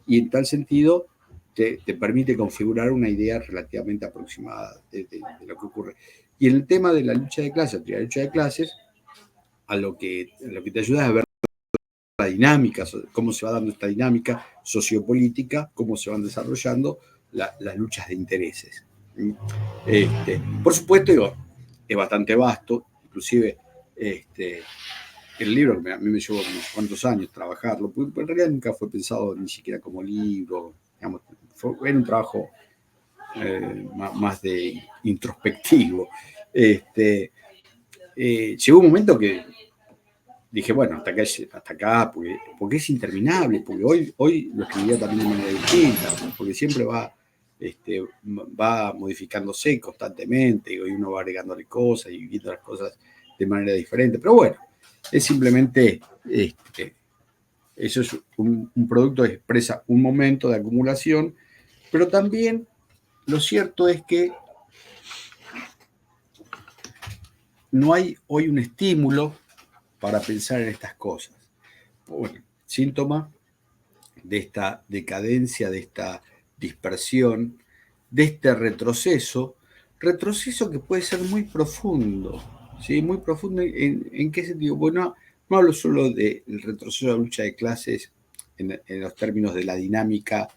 y en tal sentido te permite configurar una idea relativamente aproximada de lo que ocurre. Y en el tema de la lucha de clases, la teoría de lucha de clases, a lo que te ayuda es a ver la dinámica, cómo se va dando esta dinámica sociopolítica, cómo se van desarrollando las luchas de intereses. Por supuesto, es bastante vasto, inclusive el libro a mí me llevó unos cuantos años trabajarlo, porque en realidad nunca fue pensado ni siquiera como libro, digamos, era un trabajo más de introspectivo. Llegó un momento que dije, bueno, hasta acá porque es interminable, porque hoy lo escribiría también de manera distinta, porque siempre va va modificándose constantemente y uno va agregándole cosas y viendo las cosas de manera diferente. Pero bueno, es simplemente eso es un producto que expresa un momento de acumulación, pero también lo cierto es que no hay hoy un estímulo para pensar en estas cosas. Bueno, síntoma de esta decadencia, de esta dispersión, de este retroceso que puede ser muy profundo, ¿sí? Muy profundo en qué sentido. Bueno, no hablo solo del retroceso de la lucha de clases en los términos de la dinámica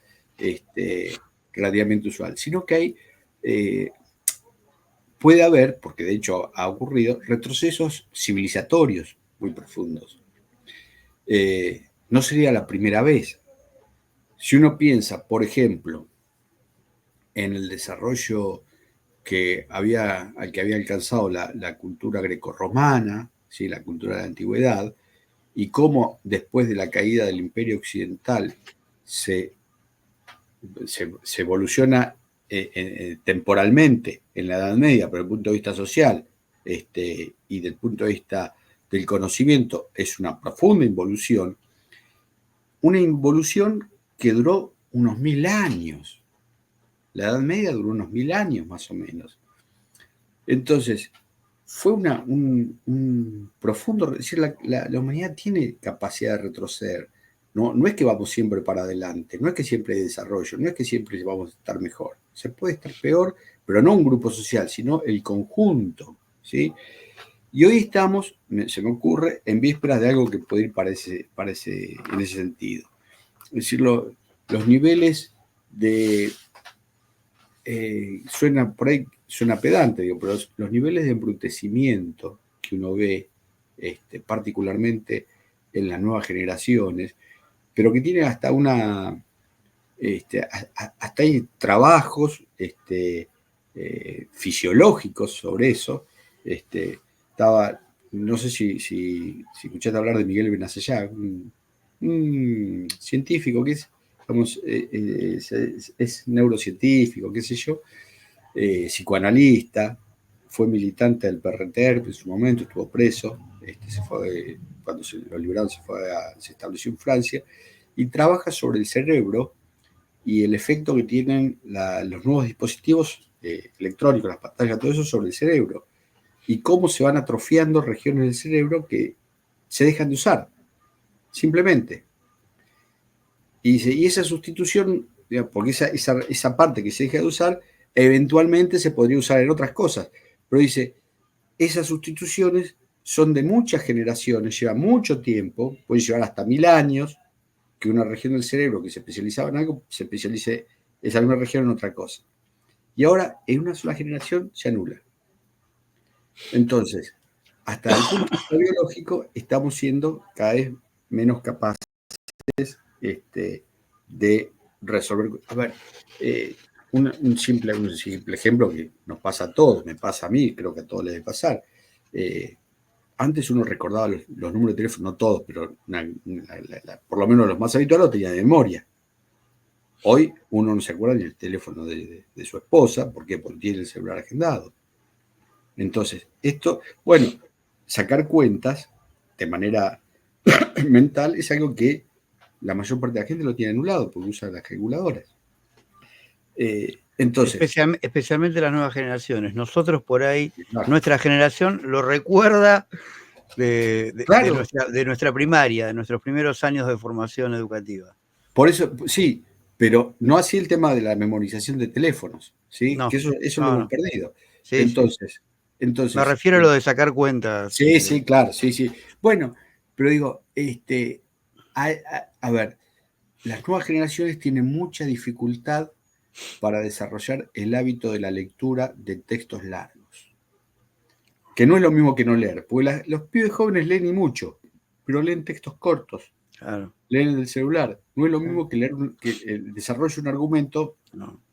relativamente usual, sino que hay, puede haber, porque de hecho ha ocurrido, retrocesos civilizatorios muy profundos. No sería la primera vez. Si uno piensa, por ejemplo, en el desarrollo al que había alcanzado la cultura grecorromana, ¿sí? La cultura de la antigüedad, y cómo después de la caída del Imperio Occidental se evoluciona temporalmente en la Edad Media, pero desde el punto de vista social y desde el punto de vista del conocimiento, es una profunda involución, que duró unos 1000 años. La Edad Media duró unos 1000 años más o menos. Entonces, fue un profundo. Es decir, la humanidad tiene capacidad de retroceder. No es que vamos siempre para adelante, no es que siempre hay desarrollo, no es que siempre vamos a estar mejor. Se puede estar peor, pero no un grupo social, sino el conjunto, ¿sí? Y hoy estamos, se me ocurre, en vísperas de algo que puede ir parece en ese sentido. Es decir, los niveles de suena pedante, digo, pero los niveles de embrutecimiento que uno ve, particularmente en las nuevas generaciones, pero que tienen hasta hasta hay trabajos fisiológicos sobre eso. No sé si escuchaste hablar de Miguel Benassayá, un científico que es neurocientífico, qué sé yo, psicoanalista, fue militante del PRTERP en su momento, estuvo preso, cuando lo liberaron se estableció en Francia, y trabaja sobre el cerebro y el efecto que tienen los nuevos dispositivos electrónicos, las pantallas, todo eso sobre el cerebro, y cómo se van atrofiando regiones del cerebro que se dejan de usar, simplemente. Y esa sustitución, digamos, porque esa parte que se deja de usar, eventualmente se podría usar en otras cosas. Pero dice, esas sustituciones son de muchas generaciones, llevan mucho tiempo, pueden llevar hasta 1000 años, que una región del cerebro que se especializaba en algo, se especialice esa misma región en otra cosa. Y ahora, en una sola generación, se anula. Entonces, hasta el punto de vista biológico, estamos siendo cada vez menos capaces de resolver. A ver, un simple ejemplo que nos pasa a todos, me pasa a mí, creo que a todos les debe pasar. Antes uno recordaba los números de teléfono, no todos, pero por lo menos los más habituales los tenía de memoria. Hoy uno no se acuerda ni el teléfono de su esposa, ¿por qué? Porque tiene el celular agendado. Entonces, sacar cuentas de manera mental es algo que la mayor parte de la gente lo tiene anulado porque usa las calculadoras. Entonces, especialmente las nuevas generaciones. Nosotros por ahí, claro, nuestra generación lo recuerda claro, de nuestra primaria, de nuestros primeros años de formación educativa. Por eso, sí, pero no así el tema de la memorización de teléfonos, ¿sí? No, que eso lo hemos perdido. Sí, entonces, me refiero a lo de sacar cuentas. Sí, claro, sí. Bueno, pero digo, a ver, las nuevas generaciones tienen mucha dificultad para desarrollar el hábito de la lectura de textos largos, que no es lo mismo que no leer, porque los pibes jóvenes leen y mucho, pero leen textos cortos, claro, leen en el celular. No es lo mismo que leer que desarrolle un argumento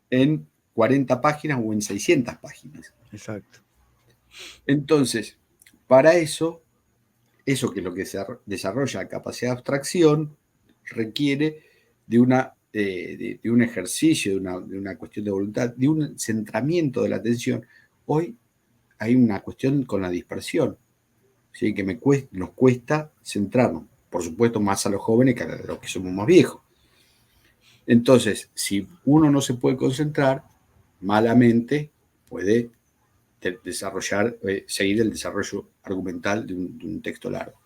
en 40 páginas o en 600 páginas. Exacto. Entonces, para eso que es lo que desarrolla la capacidad de abstracción, requiere de una de un ejercicio, de una cuestión de voluntad, de un centramiento de la atención. Hoy hay una cuestión con la dispersión, ¿sí? Que nos cuesta centrarnos. Por supuesto, más a los jóvenes que a los que somos más viejos. Entonces, si uno no se puede concentrar, malamente puede desarrollar, seguir el desarrollo argumental de un texto largo.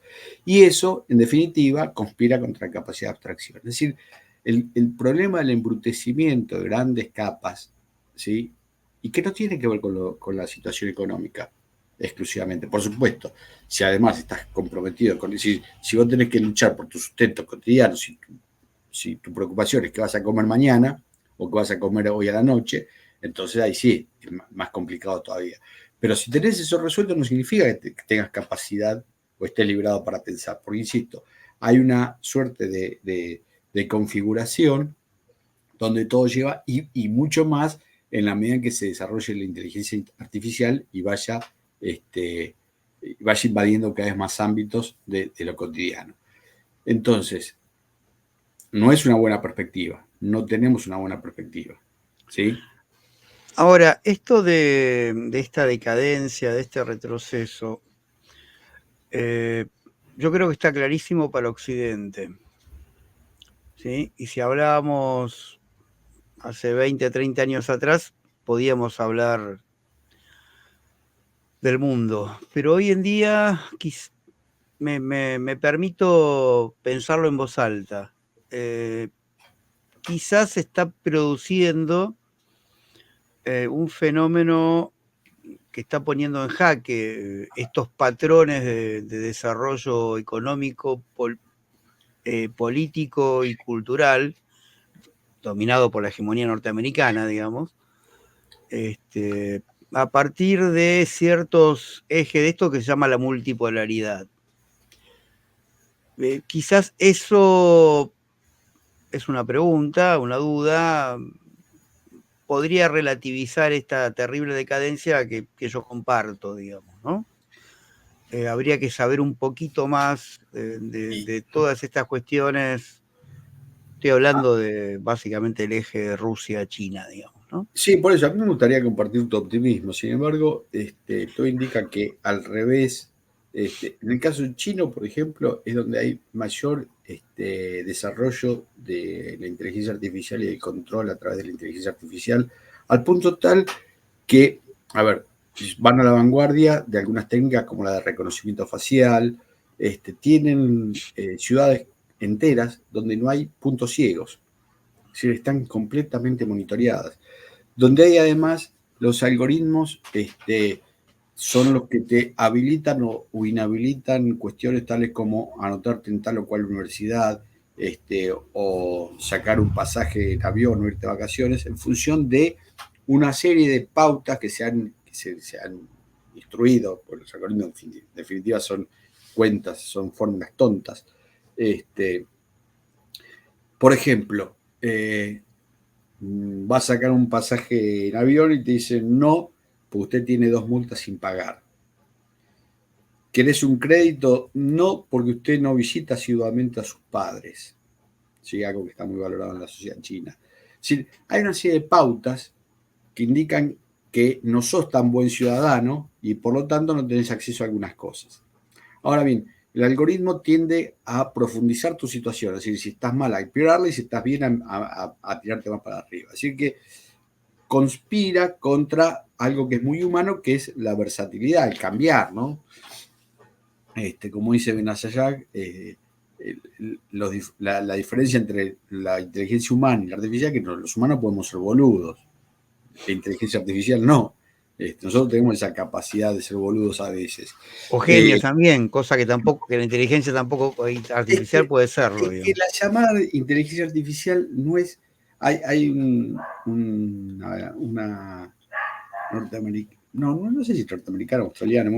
Y eso, en definitiva, conspira contra la capacidad de abstracción. Es decir, el problema del embrutecimiento de grandes capas, ¿sí? Y que no tiene que ver con la situación económica exclusivamente. Por supuesto, si además estás comprometido con decir, si vos tenés que luchar por tu sustento cotidiano, si tu preocupación es que vas a comer mañana o que vas a comer hoy a la noche, entonces ahí sí, es más complicado todavía. Pero si tenés eso resuelto, no significa que tengas capacidad o estés librado para pensar. Porque, insisto, hay una suerte de configuración donde todo lleva y mucho más en la medida en que se desarrolle la inteligencia artificial y vaya invadiendo cada vez más ámbitos de lo cotidiano. Entonces, no es una buena perspectiva, no tenemos una buena perspectiva, ¿sí? Ahora, esto de esta decadencia, de este retroceso, yo creo que está clarísimo para Occidente, ¿sí? Y si hablábamos hace 20, 30 años atrás, podíamos hablar del mundo, pero hoy en día me permito pensarlo en voz alta. Quizás se está produciendo un fenómeno que está poniendo en jaque estos patrones de desarrollo económico, político y cultural, dominado por la hegemonía norteamericana, digamos, a partir de ciertos ejes de esto que se llama la multipolaridad. Quizás eso es una pregunta, una duda, podría relativizar esta terrible decadencia que yo comparto, digamos, ¿no? Habría que saber un poquito más de todas estas cuestiones. Estoy hablando de básicamente el eje de Rusia-China, digamos, ¿no? Sí, por eso a mí me gustaría compartir tu optimismo. Sin embargo, todo indica que al revés, en el caso chino, por ejemplo, es donde hay mayor desarrollo de la inteligencia artificial y el control a través de la inteligencia artificial, al punto tal que, a ver, van a la vanguardia de algunas técnicas como la de reconocimiento facial, tienen ciudades enteras donde no hay puntos ciegos, es decir, están completamente monitoreadas, donde hay además los algoritmos son los que te habilitan o inhabilitan cuestiones tales como anotarte en tal o cual universidad, o sacar un pasaje en avión o irte de vacaciones en función de una serie de pautas que se han instruido, porque los algoritmos en definitiva son cuentas, son fórmulas tontas. Por ejemplo, va a sacar un pasaje en avión y te dicen no, porque usted tiene 2 multas sin pagar. ¿Querés un crédito? No, porque usted no visita asiduamente a sus padres. Sí, algo que está muy valorado en la sociedad china. Es decir, hay una serie de pautas que indican que no sos tan buen ciudadano y por lo tanto no tenés acceso a algunas cosas. Ahora bien, el algoritmo tiende a profundizar tu situación, es decir, si estás mal a empeorarla y si estás bien a tirarte más para arriba. Así que conspira contra algo que es muy humano, que es la versatilidad, el cambiar, ¿no? Como dice Benazayag, la diferencia entre la inteligencia humana y la artificial es que los humanos podemos ser boludos, la inteligencia artificial no. Nosotros tenemos esa capacidad de ser boludos a veces. O genios también, cosa que tampoco, que la inteligencia tampoco artificial puede serlo, Que digamos. la llamada inteligencia artificial no es. Hay una norteamericana, no sé si norteamericana o australiana,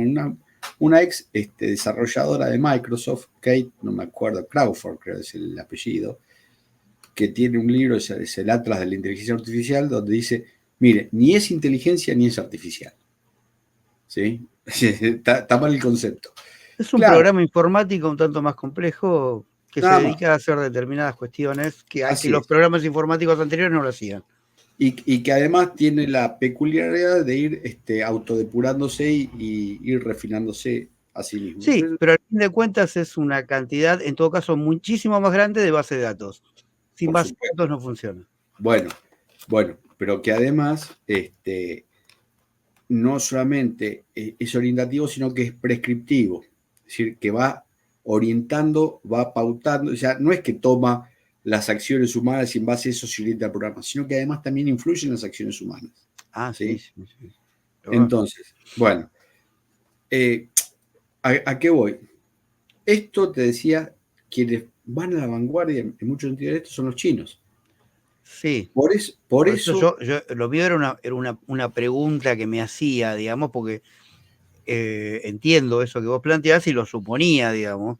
una ex desarrolladora de Microsoft, Kate, no me acuerdo, Crawford creo que es el apellido, que tiene un libro, es el Atlas de la Inteligencia Artificial, donde dice, mire, ni es inteligencia ni es artificial. ¿Sí? Está mal el concepto. Es un Claro, programa informático un tanto más complejo. que se Nada más. dedica a hacer determinadas cuestiones que Así los es. programas informáticos anteriores no lo hacían. Y que además tiene la peculiaridad de ir autodepurándose y ir refinándose a sí mismo. Sí, pero al fin de cuentas es una cantidad, en todo caso, muchísimo más grande de base de datos. Sin Por base de supuesto. datos no funciona. Bueno, pero que además no solamente es orientativo, sino que es prescriptivo. Es decir, que va orientando, va pautando. O sea, no es que toma las acciones humanas y en base a eso se orienta el programa, sino que además también influye en las acciones humanas. Ah, sí, ¿Sí? sí, sí. Entonces, bueno, ¿a qué voy? Esto te decía, quienes van a la vanguardia en muchos sentidos de esto son los chinos. Sí. Por Por eso eso yo lo mío era una pregunta que me hacía, digamos, porque entiendo eso que vos planteás y lo suponía, digamos.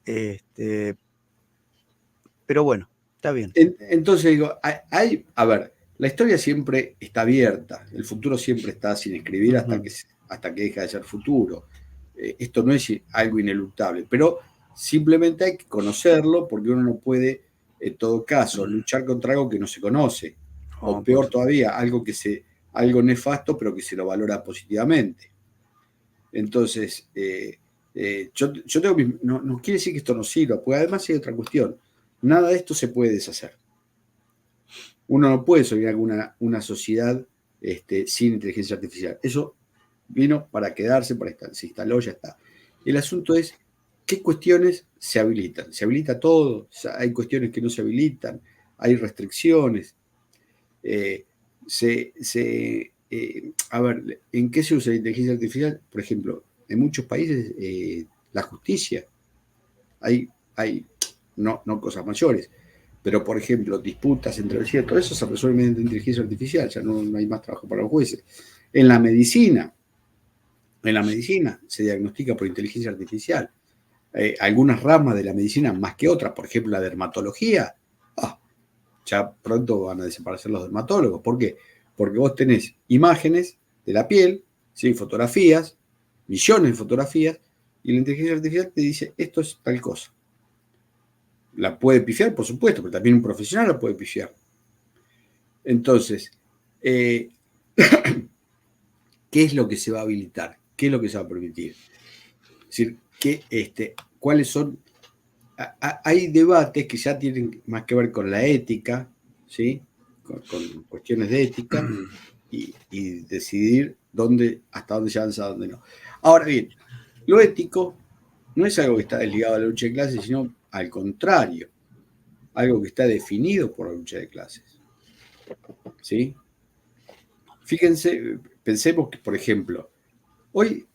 Este, pero bueno, está bien. entonces digo, a ver, la historia siempre está abierta, el futuro siempre está sin escribir Ujú. hasta que deja de ser futuro. Esto no es algo ineluctable, pero simplemente hay que conocerlo porque uno no puede, en todo caso, luchar contra algo que no se conoce, o No, por peor supuesto. todavía, algo nefasto pero que se lo valora positivamente. Entonces, yo tengo no quiere decir que esto no sirva, porque además hay otra cuestión. Nada de esto se puede deshacer. Uno no puede soñar una sociedad sin inteligencia artificial. Eso vino para quedarse, se instaló, ya está. El asunto es qué cuestiones se habilitan. ¿Se habilita todo? Hay cuestiones que no se habilitan, hay restricciones. Eh, a ver, ¿en qué se usa la inteligencia artificial? Por ejemplo, en muchos países la justicia, hay, hay no cosas mayores, pero por ejemplo, disputas entre vecinos, todo eso se resuelve mediante inteligencia artificial, ya no hay más trabajo para los jueces. En la medicina, en la medicina se diagnostica por inteligencia artificial. Algunas ramas de la medicina más que otras, por ejemplo la dermatología, ya pronto van a desaparecer los dermatólogos. ¿Por qué? Porque vos tenés imágenes de la piel, ¿sí? Fotografías, millones de fotografías, y la inteligencia artificial te dice esto es tal cosa. La puede pifiar, por supuesto, pero también un profesional la puede pifiar. Entonces, eh, ¿qué es lo que se va a habilitar? ¿Qué es lo que se va a permitir? Es decir, ¿cuáles son? Hay debates que ya tienen más que ver con la ética, ¿sí? Con cuestiones de ética y decidir hasta dónde se avanza, dónde no. Ahora bien, lo ético no es algo que está desligado a la lucha de clases, sino al contrario, algo que está definido por la lucha de clases. ¿Sí? Fíjense, pensemos que, por ejemplo, hoy,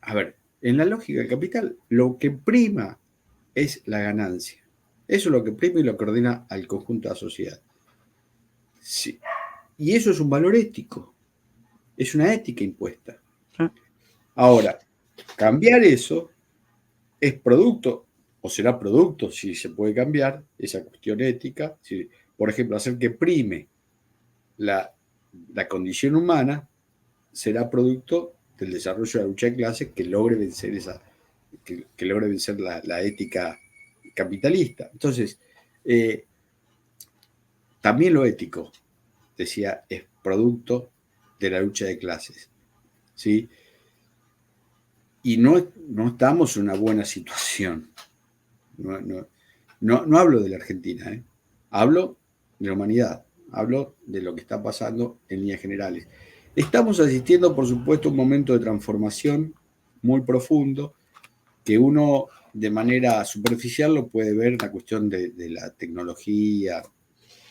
a ver, en la lógica del capital, lo que prima es la ganancia. Eso es lo que prima y lo que ordena al conjunto de la sociedad. Sí. Y eso es un valor ético, es una ética impuesta. Ahora, cambiar eso es producto, o será producto, si se puede cambiar, esa cuestión ética, si, por ejemplo, hacer que prime la, la condición humana, será producto del desarrollo de la lucha de clases que logre vencer que logre vencer la ética capitalista. Entonces, también lo ético, decía, es producto de la lucha de clases. ¿Sí? Y no estamos en una buena situación. No hablo de la Argentina, hablo de la humanidad, hablo de lo que está pasando en líneas generales. Estamos asistiendo, por supuesto, a un momento de transformación muy profundo que uno de manera superficial lo puede ver en la cuestión de la tecnología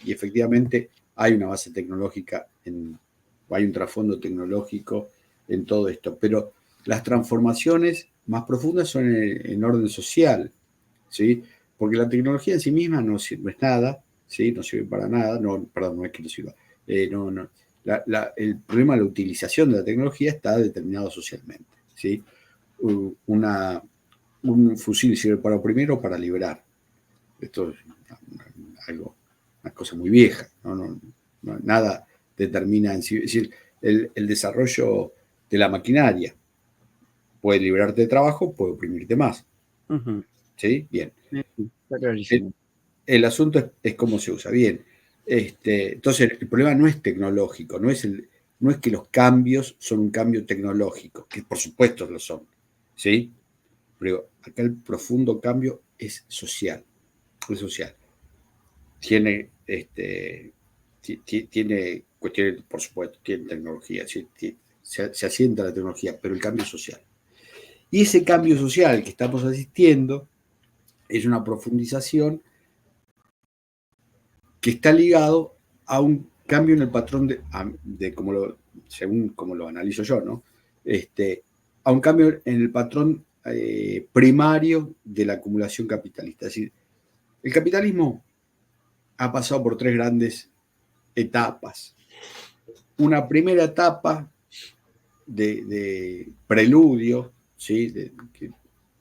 y efectivamente hay una base tecnológica, hay un trasfondo tecnológico en todo esto, pero las transformaciones más profundas son en orden social, ¿sí? Porque la tecnología en sí misma no es nada, ¿sí? No sirve para nada, perdón, no es que no sirva, no. El problema de la utilización de la tecnología está determinado socialmente, ¿sí? Un fusil sirve para oprimir o para liberar. Esto es una cosa muy vieja, nada determina en sí. Es decir, el desarrollo de la maquinaria puede liberarte de trabajo, puede oprimirte más. Uh-huh. ¿Sí? Bien. Está clarísimo. El asunto es cómo se usa. Bien. Entonces, el problema no es tecnológico, no es que los cambios son un cambio tecnológico, que por supuesto lo son, ¿sí? Pero acá el profundo cambio es social, es social. Tiene, tiene cuestiones, por supuesto, tiene tecnología, ¿sí? Se asienta la tecnología, pero el cambio es social. Y ese cambio social que estamos asistiendo es una profundización que está ligado a un cambio en el patrón según como lo analizo yo, ¿no? A un cambio en el patrón primario de la acumulación capitalista. Es decir, el capitalismo ha pasado por tres grandes etapas. Una primera etapa de preludio, ¿sí? Que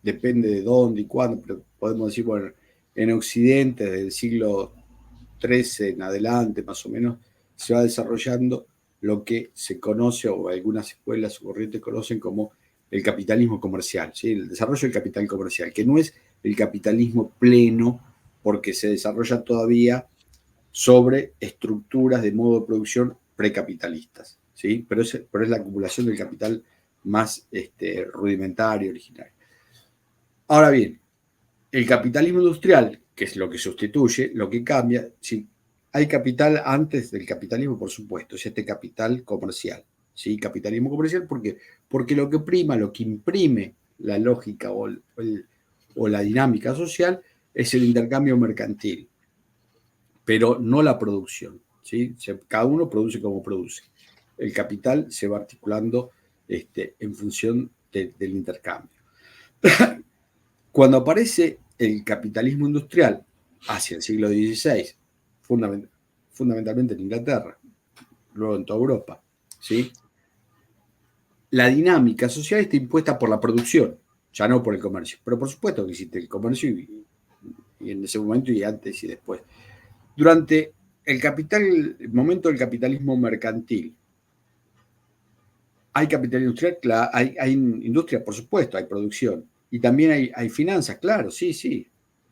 depende de dónde y cuándo, pero podemos decir, bueno, en Occidente, desde el siglo XIII en adelante, más o menos, se va desarrollando lo que se conoce, o algunas escuelas o corrientes conocen como el capitalismo comercial, ¿sí? El desarrollo del capital comercial, que no es el capitalismo pleno, porque se desarrolla todavía sobre estructuras de modo de producción precapitalistas, ¿sí? Pero es la acumulación del capital más rudimentario, originario. Ahora bien, el capitalismo industrial, que es lo que sustituye, lo que cambia, sí, hay capital antes del capitalismo, por supuesto, es este capital comercial, ¿sí? Capitalismo comercial, ¿por qué? Porque lo que prima, lo que imprime la lógica o la dinámica social es el intercambio mercantil, pero no la producción, ¿sí? Cada uno produce como produce. El capital se va articulando en función del intercambio. Cuando aparece el capitalismo industrial hacia el siglo XVI, fundamentalmente en Inglaterra, luego en toda Europa, ¿sí? La dinámica social está impuesta por la producción, ya no por el comercio. Pero por supuesto que existe el comercio y en ese momento y antes y después. Durante el momento del capitalismo mercantil, hay capital industrial, claro, hay industria, por supuesto, hay producción. Y también hay finanzas, claro, sí, sí.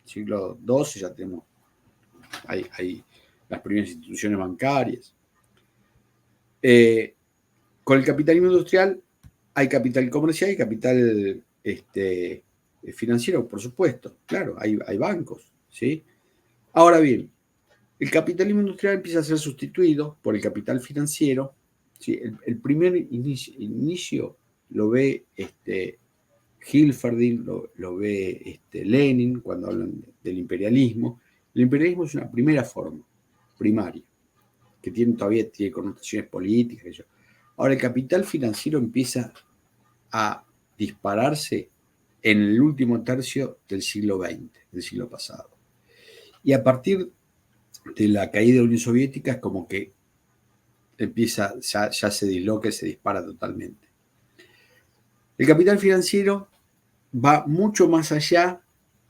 Siglo XII ya tenemos, hay las primeras instituciones bancarias. Con el capitalismo industrial hay capital comercial y capital financiero, por supuesto, claro, hay bancos, ¿sí? Ahora bien, el capitalismo industrial empieza a ser sustituido por el capital financiero. ¿Sí? El primer inicio lo ve Hilferding, lo ve Lenin cuando hablan del imperialismo. El imperialismo es una primera forma, primaria, que todavía tiene connotaciones políticas. Ahora, el capital financiero empieza a dispararse en el último tercio del siglo XX, del siglo pasado. Y a partir de la caída de la Unión Soviética es como que empieza, ya se disloca y se dispara totalmente. El capital financiero va mucho más allá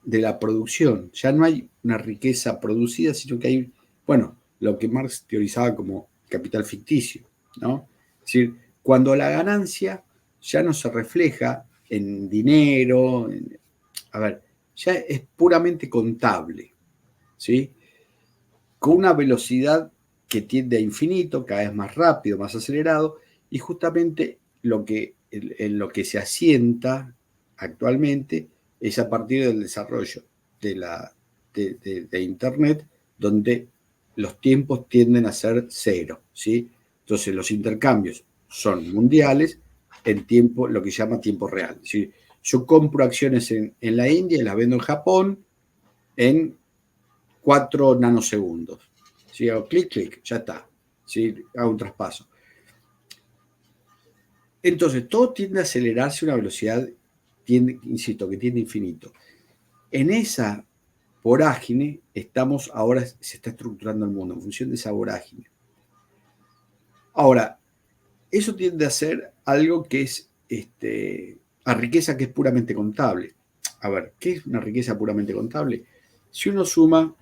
de la producción. Ya no hay una riqueza producida, sino que hay, bueno, lo que Marx teorizaba como capital ficticio, ¿no? Es decir, cuando la ganancia ya no se refleja en dinero, a ver, ya es puramente contable, ¿sí? Con una velocidad que tiende a infinito, cada vez más rápido, más acelerado, y justamente en lo que se asienta actualmente es a partir del desarrollo de Internet, donde los tiempos tienden a ser cero, ¿sí? Entonces los intercambios son mundiales en tiempo, lo que se llama tiempo real. Es decir, yo compro acciones en la India y las vendo en Japón en 4 nanosegundos. ¿Sí? Hago clic, clic, ya está. ¿Sí? Hago un traspaso. Entonces, todo tiende a acelerarse a una velocidad, insisto, que tiende a infinito. En esa vorágine ahora se está estructurando el mundo en función de esa vorágine. Ahora, eso tiende a ser algo que es a riqueza que es puramente contable. A ver, ¿qué es una riqueza puramente contable? Si uno suma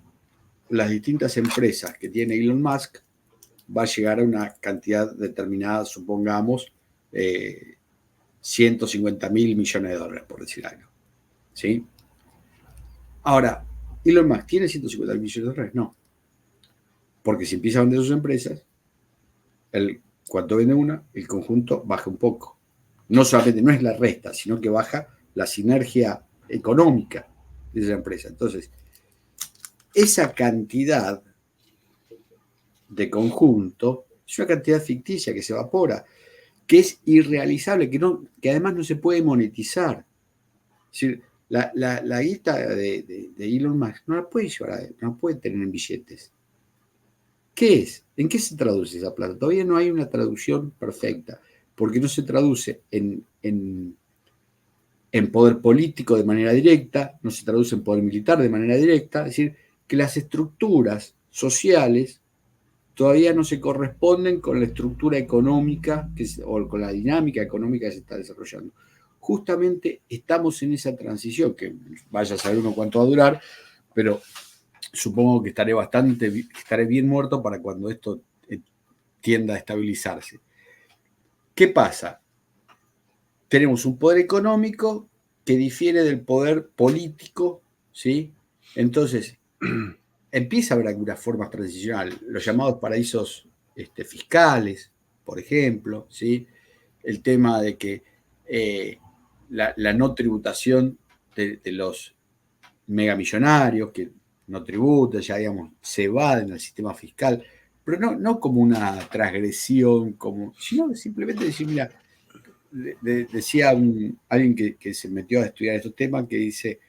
las distintas empresas que tiene Elon Musk, va a llegar a una cantidad determinada, supongamos, 150.000 millones de dólares, por decir algo. ¿Sí? Ahora, Elon Musk tiene 150 millones de dólares, no. Porque si empieza a vender sus empresas, cuando vende una, el conjunto baja un poco. No solamente no es la resta, sino que baja la sinergia económica de esa empresa. Entonces, esa cantidad de conjunto es una cantidad ficticia que se evapora, que es irrealizable, que además no se puede monetizar. Es decir, la guita de Elon Musk no la puede llevar, no la puede tener en billetes. ¿Qué es? ¿En qué se traduce esa plata? Todavía no hay una traducción perfecta, porque no se traduce en poder político de manera directa, no se traduce en poder militar de manera directa, es decir, que las estructuras sociales todavía no se corresponden con la estructura económica o con la dinámica económica que se está desarrollando. Justamente estamos en esa transición, que vaya a saber uno cuánto va a durar, pero supongo que estaré bien muerto para cuando esto tienda a estabilizarse. ¿Qué pasa? Tenemos un poder económico que difiere del poder político, ¿sí? Entonces, empieza a haber algunas formas transicionales, los llamados paraísos fiscales, por ejemplo, ¿sí? El tema de que la no tributación de los megamillonarios que no tributan, ya digamos, se evaden al sistema fiscal, pero no como una transgresión, sino simplemente decir, mira, decía alguien que se metió a estudiar estos temas, que dice,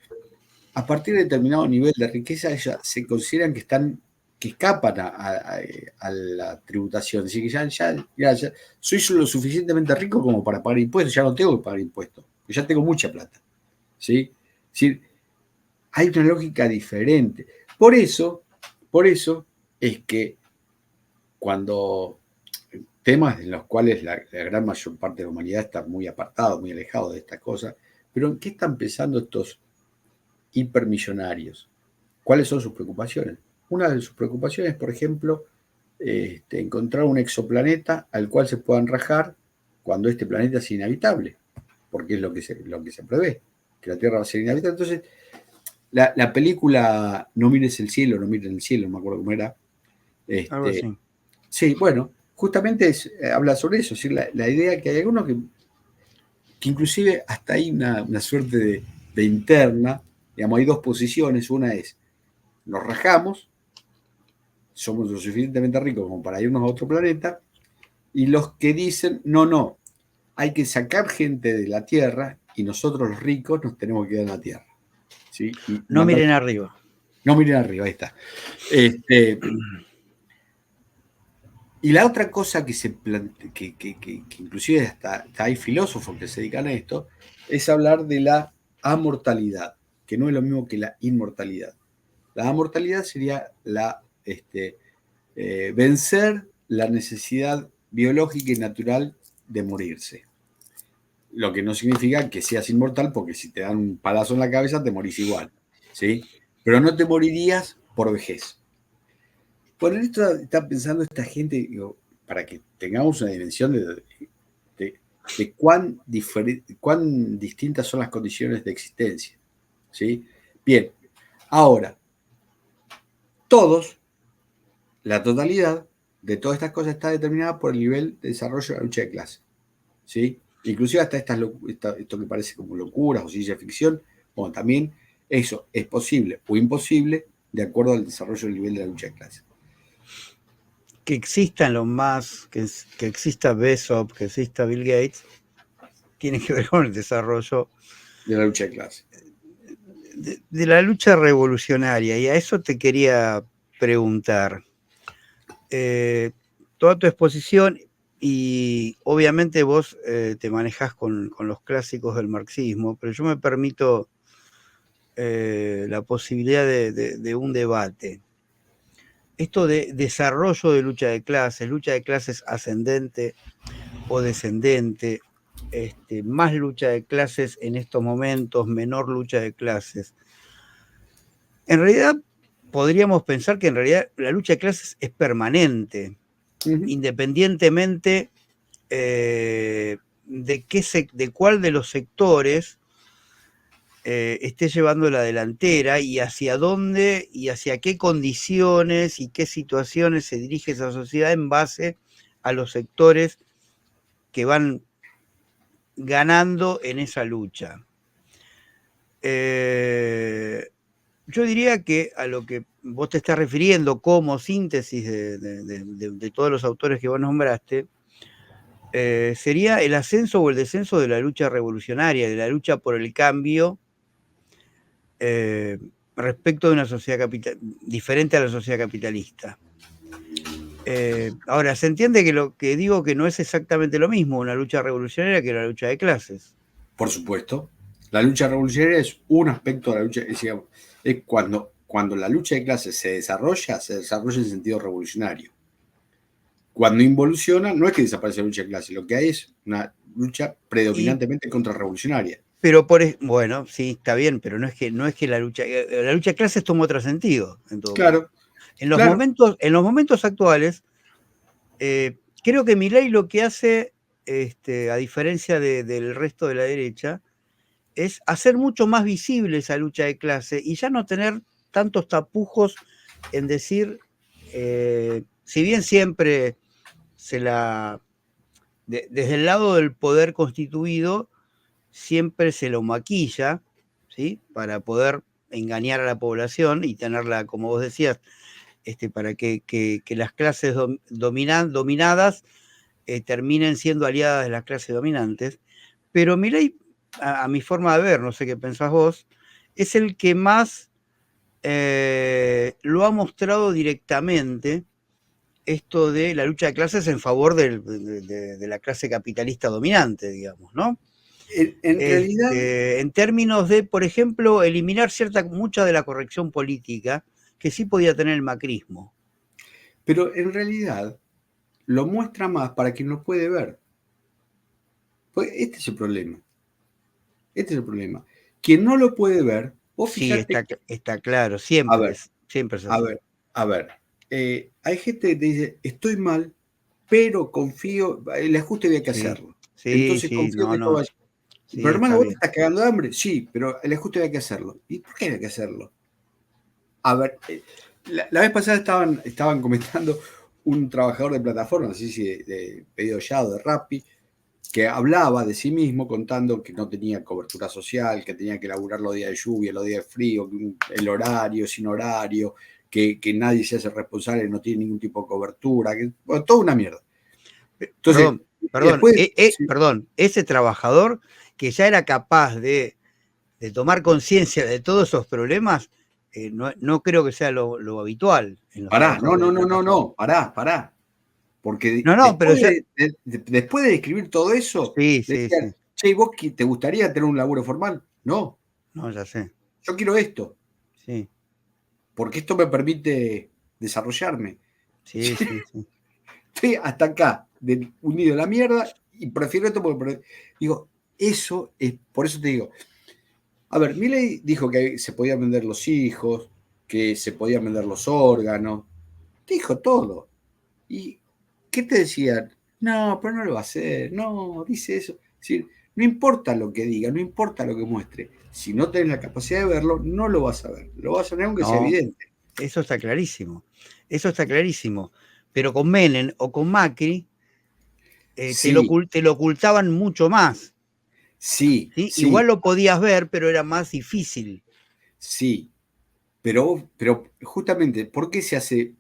a partir de determinado nivel de riqueza, ellos se consideran que escapan a la tributación. Es decir, que ya soy lo suficientemente rico como para pagar impuestos, ya no tengo que pagar impuestos, ya tengo mucha plata. ¿Sí? Es decir, hay una lógica diferente. Por eso es que cuando temas en los cuales la gran mayor parte de la humanidad está muy apartado, muy alejado de estas cosas, pero ¿en qué están pensando estos hipermillonarios? ¿Cuáles son sus preocupaciones? Una de sus preocupaciones, por ejemplo, encontrar un exoplaneta al cual se puedan rajar cuando este planeta es inhabitable, porque es lo que se prevé, que la Tierra va a ser inhabitable. Entonces, la película No mires el cielo, no mires el cielo, no me acuerdo cómo era. Algo así. Sí, bueno, justamente habla sobre eso, es decir, la idea que hay algunos que inclusive hasta hay una suerte de interna, digamos, hay dos posiciones, una es, nos rajamos, somos lo suficientemente ricos como para irnos a otro planeta, y los que dicen, no, hay que sacar gente de la Tierra y nosotros los ricos nos tenemos que quedar en la Tierra. ¿Sí? No miren arriba. No miren arriba, ahí está. Y la otra cosa que se plantea, que inclusive hasta hay filósofos que se dedican a esto, es hablar de la amortalidad, que no es lo mismo que la inmortalidad. La amortalidad sería vencer la necesidad biológica y natural de morirse. Lo que no significa que seas inmortal, porque si te dan un palazo en la cabeza te morís igual, ¿sí? Pero no te morirías por vejez. Por esto está pensando esta gente, digo, para que tengamos una dimensión de cuán distintas son las condiciones de existencia. ¿Sí? Bien, ahora, la totalidad de todas estas cosas está determinada por el nivel de desarrollo de la lucha de clase. ¿Sí? Inclusive hasta esto que parece como locuras o ciencia ficción, bueno, también eso es posible o imposible de acuerdo al desarrollo del nivel de la lucha de clase. Que existan los más, que exista Bezos, que exista Bill Gates, tiene que ver con el desarrollo de la lucha de clase. De la lucha revolucionaria, y a eso te quería preguntar. Toda tu exposición, y obviamente vos te manejás con los clásicos del marxismo, pero yo me permito la posibilidad de un debate. Esto de desarrollo de lucha de clases ascendente o descendente, más lucha de clases en estos momentos, menor lucha de clases. En realidad, podríamos pensar que en realidad la lucha de clases es permanente, independientemente de cuál de los sectores esté llevando la delantera y hacia dónde y hacia qué condiciones y qué situaciones se dirige esa sociedad en base a los sectores que van ganando en esa lucha. Yo diría que a lo que vos te estás refiriendo como síntesis de todos los autores que vos nombraste, sería el ascenso o el descenso de la lucha revolucionaria, de la lucha por el cambio respecto de una sociedad diferente a la sociedad capitalista. Ahora, se entiende que lo que digo que no es exactamente lo mismo una lucha revolucionaria que la lucha de clases. Por supuesto. La lucha revolucionaria es un aspecto de la lucha, es cuando la lucha de clases se desarrolla en sentido revolucionario. Cuando involuciona, no es que desaparece la lucha de clases, lo que hay es una lucha predominantemente contrarrevolucionaria. Pero bueno, sí, está bien, pero no es que la lucha de clases toma otro sentido, en todo Claro, caso. En los momentos actuales, creo que Milei lo que hace, a diferencia del resto de la derecha, es hacer mucho más visible esa lucha de clase y ya no tener tantos tapujos en decir, si bien siempre desde el lado del poder constituido, siempre se lo maquilla, ¿sí? Para poder engañar a la población y tenerla, como vos decías, para que las clases dominadas terminen siendo aliadas de las clases dominantes. Pero Milei, a mi forma de ver, no sé qué pensás vos, es el que más lo ha mostrado directamente, esto de la lucha de clases en favor de la clase capitalista dominante, digamos, ¿no? En realidad, En términos de, por ejemplo, eliminar mucha de la corrección política que sí podía tener el macrismo. pero en realidad lo muestra más para quien lo puede ver. Pues este es el problema. Este es el problema. Quien no lo puede ver, vos Sí, fíjate. está claro, A siempre ver, es a así. ver, a ver. Hay gente que te dice, estoy mal, pero confío, el ajuste había que Sí, hacerlo. sí, Entonces sí, confío no, que todo no, vaya. Pero sí, hermano, está vos te bien. estás cagando de hambre. Sí, pero el ajuste había que hacerlo. ¿Y por qué había que hacerlo? A ver, la vez pasada estaban comentando un trabajador de plataforma, así de pedido ya o de Rappi, que hablaba de sí mismo contando que no tenía cobertura social, que tenía que laburar los días de lluvia, los días de frío, el horario, sin horario, que nadie se hace responsable, no tiene ningún tipo de cobertura, bueno, toda una mierda. Entonces, después, sí, Perdón, ese trabajador que ya era capaz de tomar conciencia de todos esos problemas, no creo que sea lo habitual en los pará, no, trabajadores no, de no, no, no, plataforma. pará. Porque No, pero ya, después de escribir todo eso, sí, sí, decían, sí, che, ¿vos te gustaría tener un laburo formal? No, no, ya sé, yo quiero esto, sí, porque esto me permite desarrollarme. sí, sí, sí. Estoy hasta acá, unido a la mierda, y prefiero esto porque digo, eso es, por eso te digo, a ver, Milei dijo que se podían vender los hijos, que se podían vender los órganos, dijo todo. ¿Y qué te decían? No, pero no lo va a hacer, no, dice eso. Es decir, no importa lo que diga, no importa lo que muestre, si no tenés la capacidad de verlo, no lo vas a ver, lo vas a ver aunque sea No, evidente. eso está clarísimo, eso está clarísimo. Pero con Menem o con Macri Sí, te lo ocultaban mucho más, sí, ¿sí? Igual sí, lo podías ver, pero era más difícil. sí. Pero justamente, ¿por qué se hace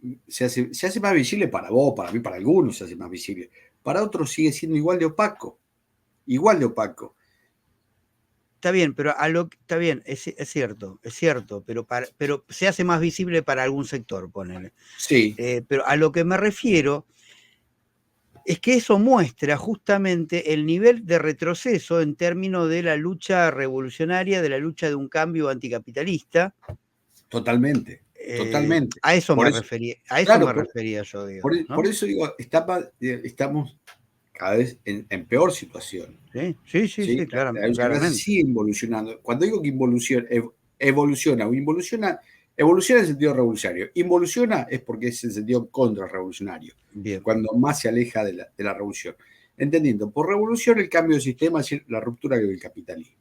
más visible para vos, para mí, para algunos se hace más visible? Para otros sigue siendo igual de opaco, igual de opaco. Está bien, pero está bien, es cierto, pero se hace más visible para algún sector, ponele. Sí, Pero a lo que me refiero es que eso muestra justamente el nivel de retroceso en términos de la lucha revolucionaria, de la lucha de un cambio anticapitalista. totalmente, totalmente. Por eso, A eso claro, me refería yo, digamos, por ¿no? eso digo, estamos cada vez en peor situación. Sí, sí, sí, ¿Sí? sí, La lucha de clases claramente. sigue evolucionando. Cuando digo que evoluciona o involuciona, evoluciona en el sentido revolucionario. Involuciona es porque es en sentido contrarrevolucionario, Bien. cuando más se aleja de la revolución. Entendiendo, por revolución el cambio de sistema es decir, la ruptura del capitalismo.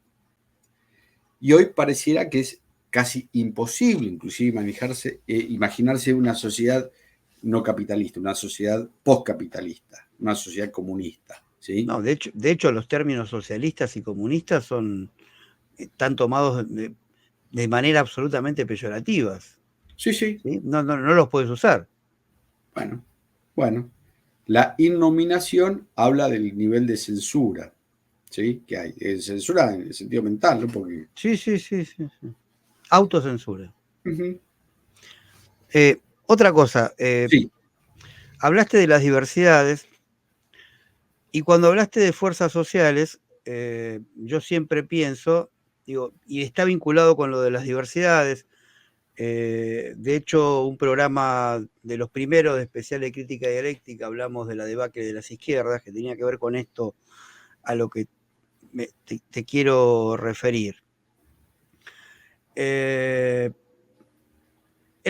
Y hoy pareciera que es casi imposible, inclusive imaginarse una sociedad no capitalista, una sociedad postcapitalista, una sociedad comunista. ¿Sí? No, de hecho, los términos socialistas y comunistas están tomados de manera absolutamente peyorativas. Sí, sí. ¿Sí? No los puedes usar. Bueno. La innominación habla del nivel de censura, ¿sí? Que hay. Censura en el sentido mental, ¿no? Porque... Sí. Autocensura. Uh-huh. Otra cosa, Sí. hablaste de las diversidades y cuando hablaste de fuerzas sociales, yo siempre pienso, digo, y está vinculado con lo de las diversidades. De hecho, un programa de los primeros de especial de crítica dialéctica, hablamos de la debacle de las izquierdas, que tenía que ver con esto a lo que te quiero referir. El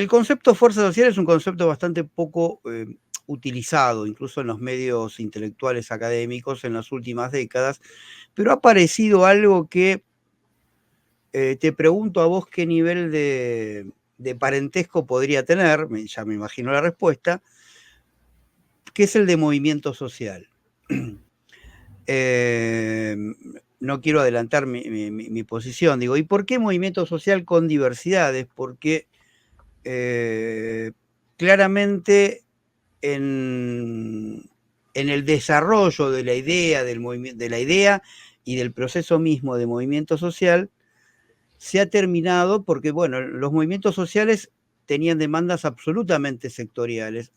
concepto fuerza social es un concepto bastante poco utilizado, incluso en los medios intelectuales académicos en las últimas décadas, pero ha aparecido algo que te pregunto a vos qué nivel de parentesco podría tener, ya me imagino la respuesta, que es el de movimiento social. No quiero adelantar mi posición, digo, ¿y por qué movimiento social con diversidades? Porque claramente en el desarrollo de la idea, de la idea y del proceso mismo de movimiento social, se ha terminado porque, bueno, los movimientos sociales tenían demandas absolutamente sectoriales,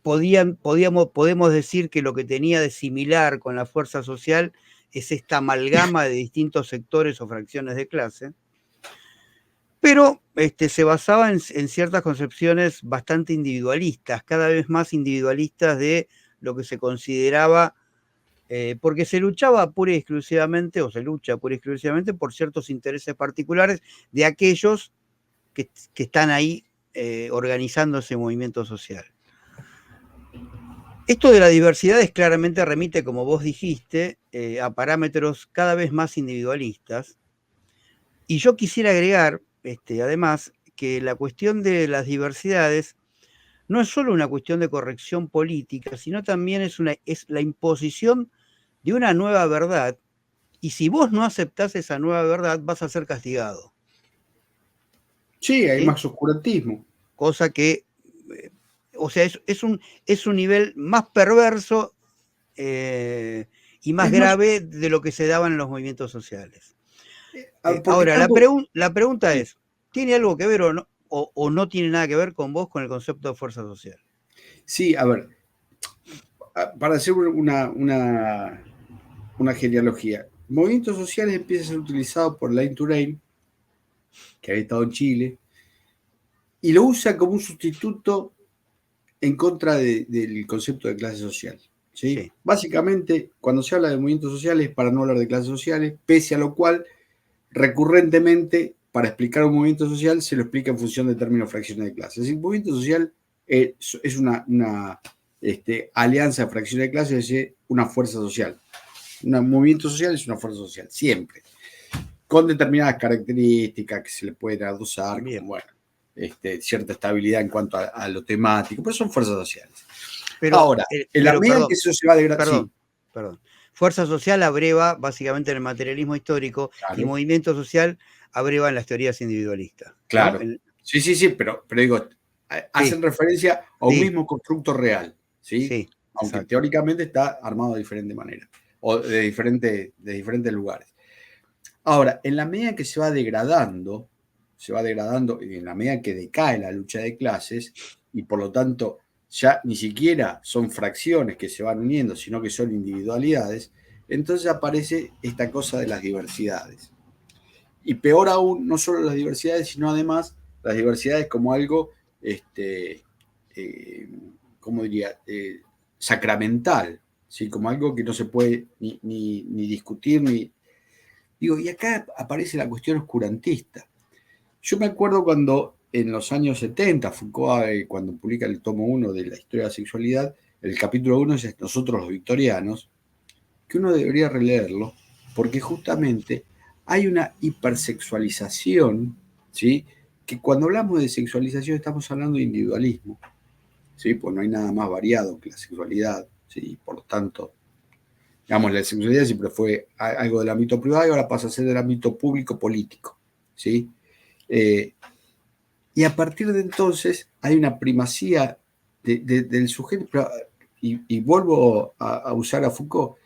podemos decir que lo que tenía de similar con la fuerza social es esta amalgama de distintos sectores o fracciones de clase, pero se basaba en ciertas concepciones bastante individualistas, cada vez más individualistas de lo que se consideraba, porque se luchaba pura y exclusivamente, o se lucha pura y exclusivamente por ciertos intereses particulares de aquellos que están ahí organizando ese movimiento social. Esto de la diversidad claramente remite, como vos dijiste, a parámetros cada vez más individualistas. Y yo quisiera agregar, además, que la cuestión de las diversidades no es solo una cuestión de corrección política, sino también es la imposición de una nueva verdad. Y si vos no aceptás esa nueva verdad, vas a ser castigado. Sí, hay ¿Sí? más oscurantismo. Cosa que, o sea, es un nivel más perverso y más grave de lo que se daba en los movimientos sociales. Ahora, la pregunta sí. es, ¿tiene algo que ver o no tiene nada que ver con vos con el concepto de fuerza social? Sí, a ver, para hacer una genealogía, movimientos sociales empieza a ser utilizado por Alain Touraine, que había estado en Chile, y lo usa como un sustituto en contra del concepto de clase social. ¿sí? Sí. Básicamente, cuando se habla de movimientos sociales, para no hablar de clases sociales, pese a lo cual, recurrentemente, para explicar un movimiento social, se lo explica en función de términos fracciones de clases. Es decir, movimiento social es una alianza de fracciones de clases, es decir, una fuerza social. Un movimiento social es una fuerza social, siempre. Con determinadas características que se le pueden adosar, como, bueno, cierta estabilidad en cuanto a lo temático, pero son fuerzas sociales. Pero, ahora, en la medida en que eso se va degradando... Perdón. Fuerza social abreva básicamente en el materialismo histórico, claro, y movimiento social abreva en las teorías individualistas. Claro. ¿No? Sí, pero digo, hacen referencia a un mismo constructo real, ¿sí? Sí, aunque exacto. Teóricamente está armado de diferente manera, o de diferentes lugares. Ahora, en la medida que se va degradando, y en la medida que decae la lucha de clases, y por lo tanto ya ni siquiera son fracciones que se van uniendo, sino que son individualidades, entonces aparece esta cosa de las diversidades. Y peor aún, no solo las diversidades, sino además las diversidades como algo, ¿cómo diría? Sacramental, ¿sí? Como algo que no se puede ni discutir, ni... Digo, y acá aparece la cuestión oscurantista. Yo me acuerdo cuando en los años 70, Foucault, cuando publica el tomo 1 de la historia de la sexualidad, el capítulo 1 es Nosotros los victorianos, que uno debería releerlo, porque justamente hay una hipersexualización, ¿sí? Que cuando hablamos de sexualización estamos hablando de individualismo, ¿sí? Pues no hay nada más variado que la sexualidad, ¿sí? Por lo tanto, digamos, la sexualidad siempre fue algo del ámbito privado y ahora pasa a ser del ámbito público-político, ¿sí? Y a partir de entonces hay una primacía del sujeto, y vuelvo a usar a Foucault,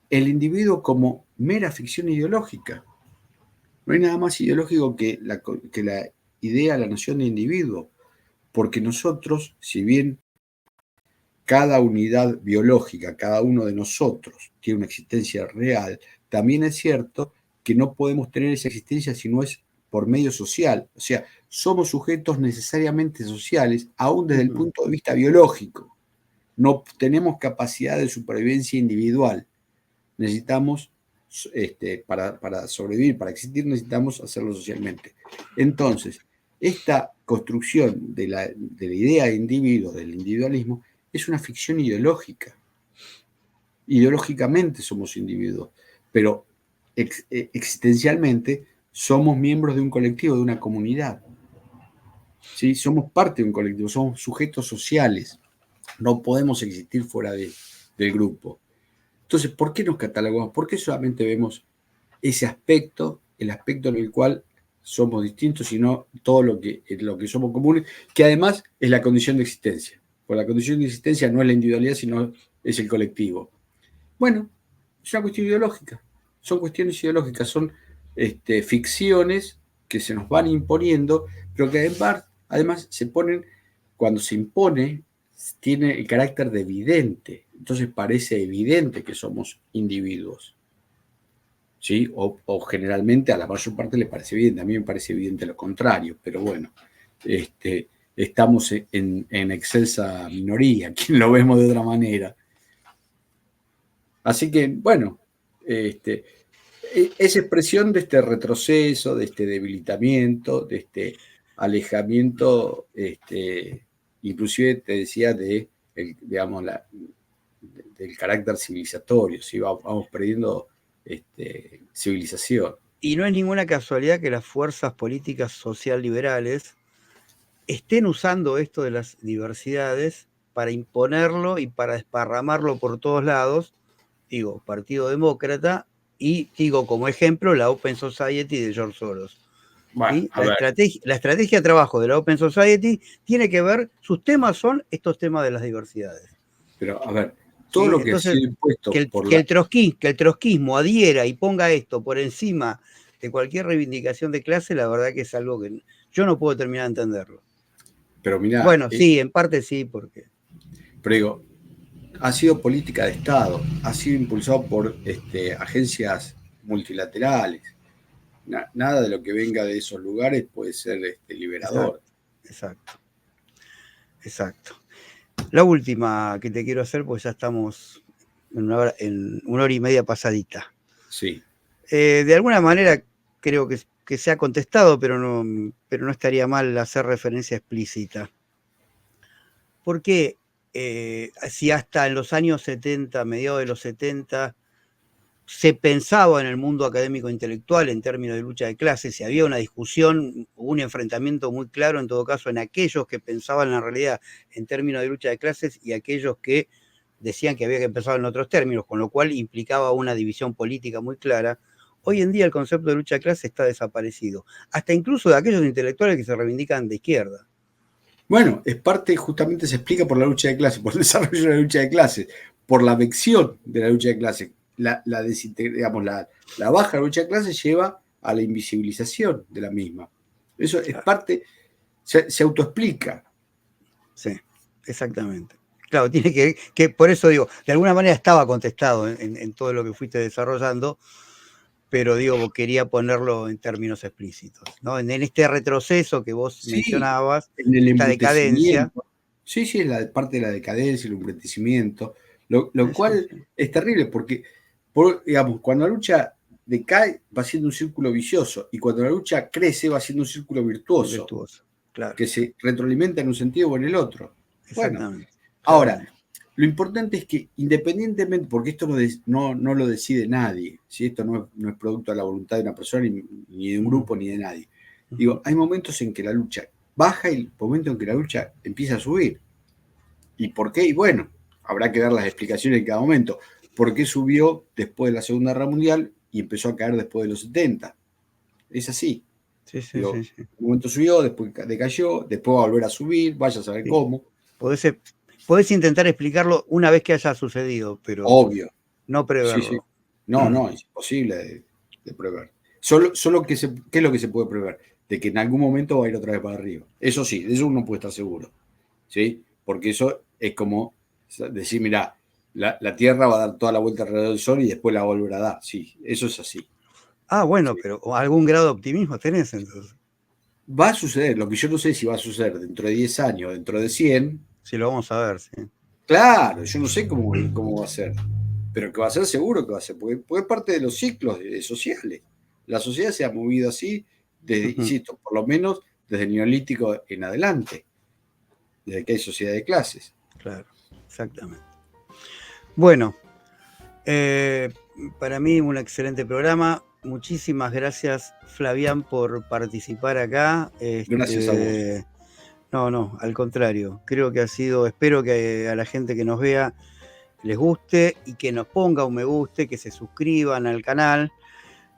el individuo como mera ficción ideológica. No hay nada más ideológico que la idea, la noción de individuo, porque nosotros, si bien cada unidad biológica, cada uno de nosotros tiene una existencia real, también es cierto que no podemos tener esa existencia si no es por medio social. O sea, somos sujetos necesariamente sociales, aún desde el punto de vista biológico. No tenemos capacidad de supervivencia individual. Necesitamos, para sobrevivir, para existir, necesitamos hacerlo socialmente. Entonces, esta construcción de la idea de individuo, del individualismo, es una ficción ideológica. Ideológicamente somos individuos, pero existencialmente somos miembros de un colectivo, de una comunidad. ¿Sí? Somos parte de un colectivo, somos sujetos sociales. No podemos existir fuera del grupo. Entonces, ¿por qué nos catalogamos? ¿Por qué solamente vemos ese aspecto, el aspecto en el cual somos distintos, sino todo lo que somos comunes, que además es la condición de existencia? Porque la condición de existencia no es la individualidad, sino es el colectivo. Bueno, es una cuestión ideológica. Son cuestiones ideológicas, son ficciones que se nos van imponiendo, pero que además se ponen, cuando se impone, tiene el carácter de evidente. Entonces parece evidente que somos individuos. ¿Sí? O generalmente a la mayor parte le parece evidente. A mí me parece evidente lo contrario, pero bueno, estamos en excelsa minoría, quien lo vemos de otra manera. Así que, bueno, es expresión de este retroceso, de este debilitamiento, de este alejamiento, inclusive te decía, digamos, del carácter civilizatorio, ¿sí? Vamos perdiendo civilización. Y no es ninguna casualidad que las fuerzas políticas social-liberales estén usando esto de las diversidades para imponerlo y para desparramarlo por todos lados. Digo, Partido Demócrata, y digo como ejemplo la Open Society de George Soros. Bueno, ¿Sí? La estrategia de trabajo de la Open Society tiene que ver, sus temas son estos temas de las diversidades. Pero, a ver, todo lo que Entonces, ha sido impuesto que el trotskismo adhiera y ponga esto por encima de cualquier reivindicación de clase, la verdad que es algo que yo no puedo terminar de entenderlo. Pero mirá, bueno, sí, en parte sí, porque... Pero digo, ha sido política de Estado, ha sido impulsado por agencias multilaterales. Nada de lo que venga de esos lugares puede ser liberador. Exacto. La última que te quiero hacer, pues ya estamos en una hora y media pasadita. Sí. De alguna manera creo que se ha contestado, pero no estaría mal hacer referencia explícita. Porque si hasta en los años 70, mediados de los 70, se pensaba en el mundo académico intelectual en términos de lucha de clases, si había una discusión, un enfrentamiento muy claro en todo caso en aquellos que pensaban en realidad en términos de lucha de clases y aquellos que decían que había que pensar en otros términos, con lo cual implicaba una división política muy clara. Hoy en día el concepto de lucha de clases está desaparecido, hasta incluso de aquellos intelectuales que se reivindican de izquierda. Bueno, es parte, justamente se explica por la lucha de clases, por el desarrollo de la lucha de clases, por la vección de la lucha de clases. La baja de la lucha de clases lleva a la invisibilización de la misma. Eso es parte, se autoexplica. Sí, exactamente. Claro, tiene que por eso digo, de alguna manera estaba contestado en todo lo que fuiste desarrollando, pero digo, quería ponerlo en términos explícitos, ¿no? En este retroceso que vos mencionabas, en el esta decadencia. Sí, es la parte de la decadencia, el embrutecimiento, lo cual es terrible porque, digamos, cuando la lucha decae va siendo un círculo vicioso y cuando la lucha crece va siendo un círculo virtuoso, Claro. que se retroalimenta en un sentido o en el otro. Exactamente. Bueno, ahora, Lo importante es que independientemente, porque esto no lo decide nadie, ¿sí? Esto no es producto de la voluntad de una persona, ni de un grupo, ni de nadie. Digo, hay momentos en que la lucha baja y momentos en que la lucha empieza a subir. ¿Y por qué? Y bueno, habrá que dar las explicaciones en cada momento. ¿Por qué subió después de la Segunda Guerra Mundial y empezó a caer después de los 70? Es así. Sí, sí, Digo, sí, sí. en un momento subió, después decayó, después va a volver a subir, vaya a saber Sí. cómo. Podés intentar explicarlo una vez que haya sucedido, pero Obvio. no Sí, sí. preverlo. No, es imposible de prever. Solo ¿qué es lo que se puede prever? De que en algún momento va a ir otra vez para arriba. Eso sí, de eso uno puede estar seguro. ¿Sí? Porque eso es como decir, mira, la Tierra va a dar toda la vuelta alrededor del Sol y después la va a volver a dar. Sí, eso es así. Ah, bueno, ¿Sí? pero algún grado de optimismo tenés entonces. Va a suceder, lo que yo no sé si va a suceder dentro de 10 años, dentro de 100. Sí, lo vamos a ver, sí. Claro, yo no sé cómo va a ser, pero que va a ser seguro que va a ser, porque es parte de los ciclos sociales. La sociedad se ha movido así, desde, insisto, por lo menos desde el neolítico en adelante, desde que hay sociedad de clases. Claro, exactamente. Bueno, para mí un excelente programa. Muchísimas gracias, Flavián, por participar acá. Gracias a vos. No, al contrario. Creo que espero que a la gente que nos vea les guste y que nos ponga un me guste, que se suscriban al canal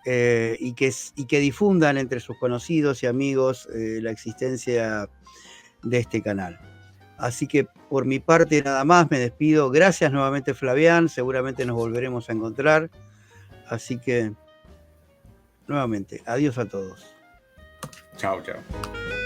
y que difundan entre sus conocidos y amigos la existencia de este canal. Así que por mi parte nada más, me despido. Gracias nuevamente, Flavián. Seguramente nos volveremos a encontrar. Así que nuevamente, adiós a todos. Chao, chao.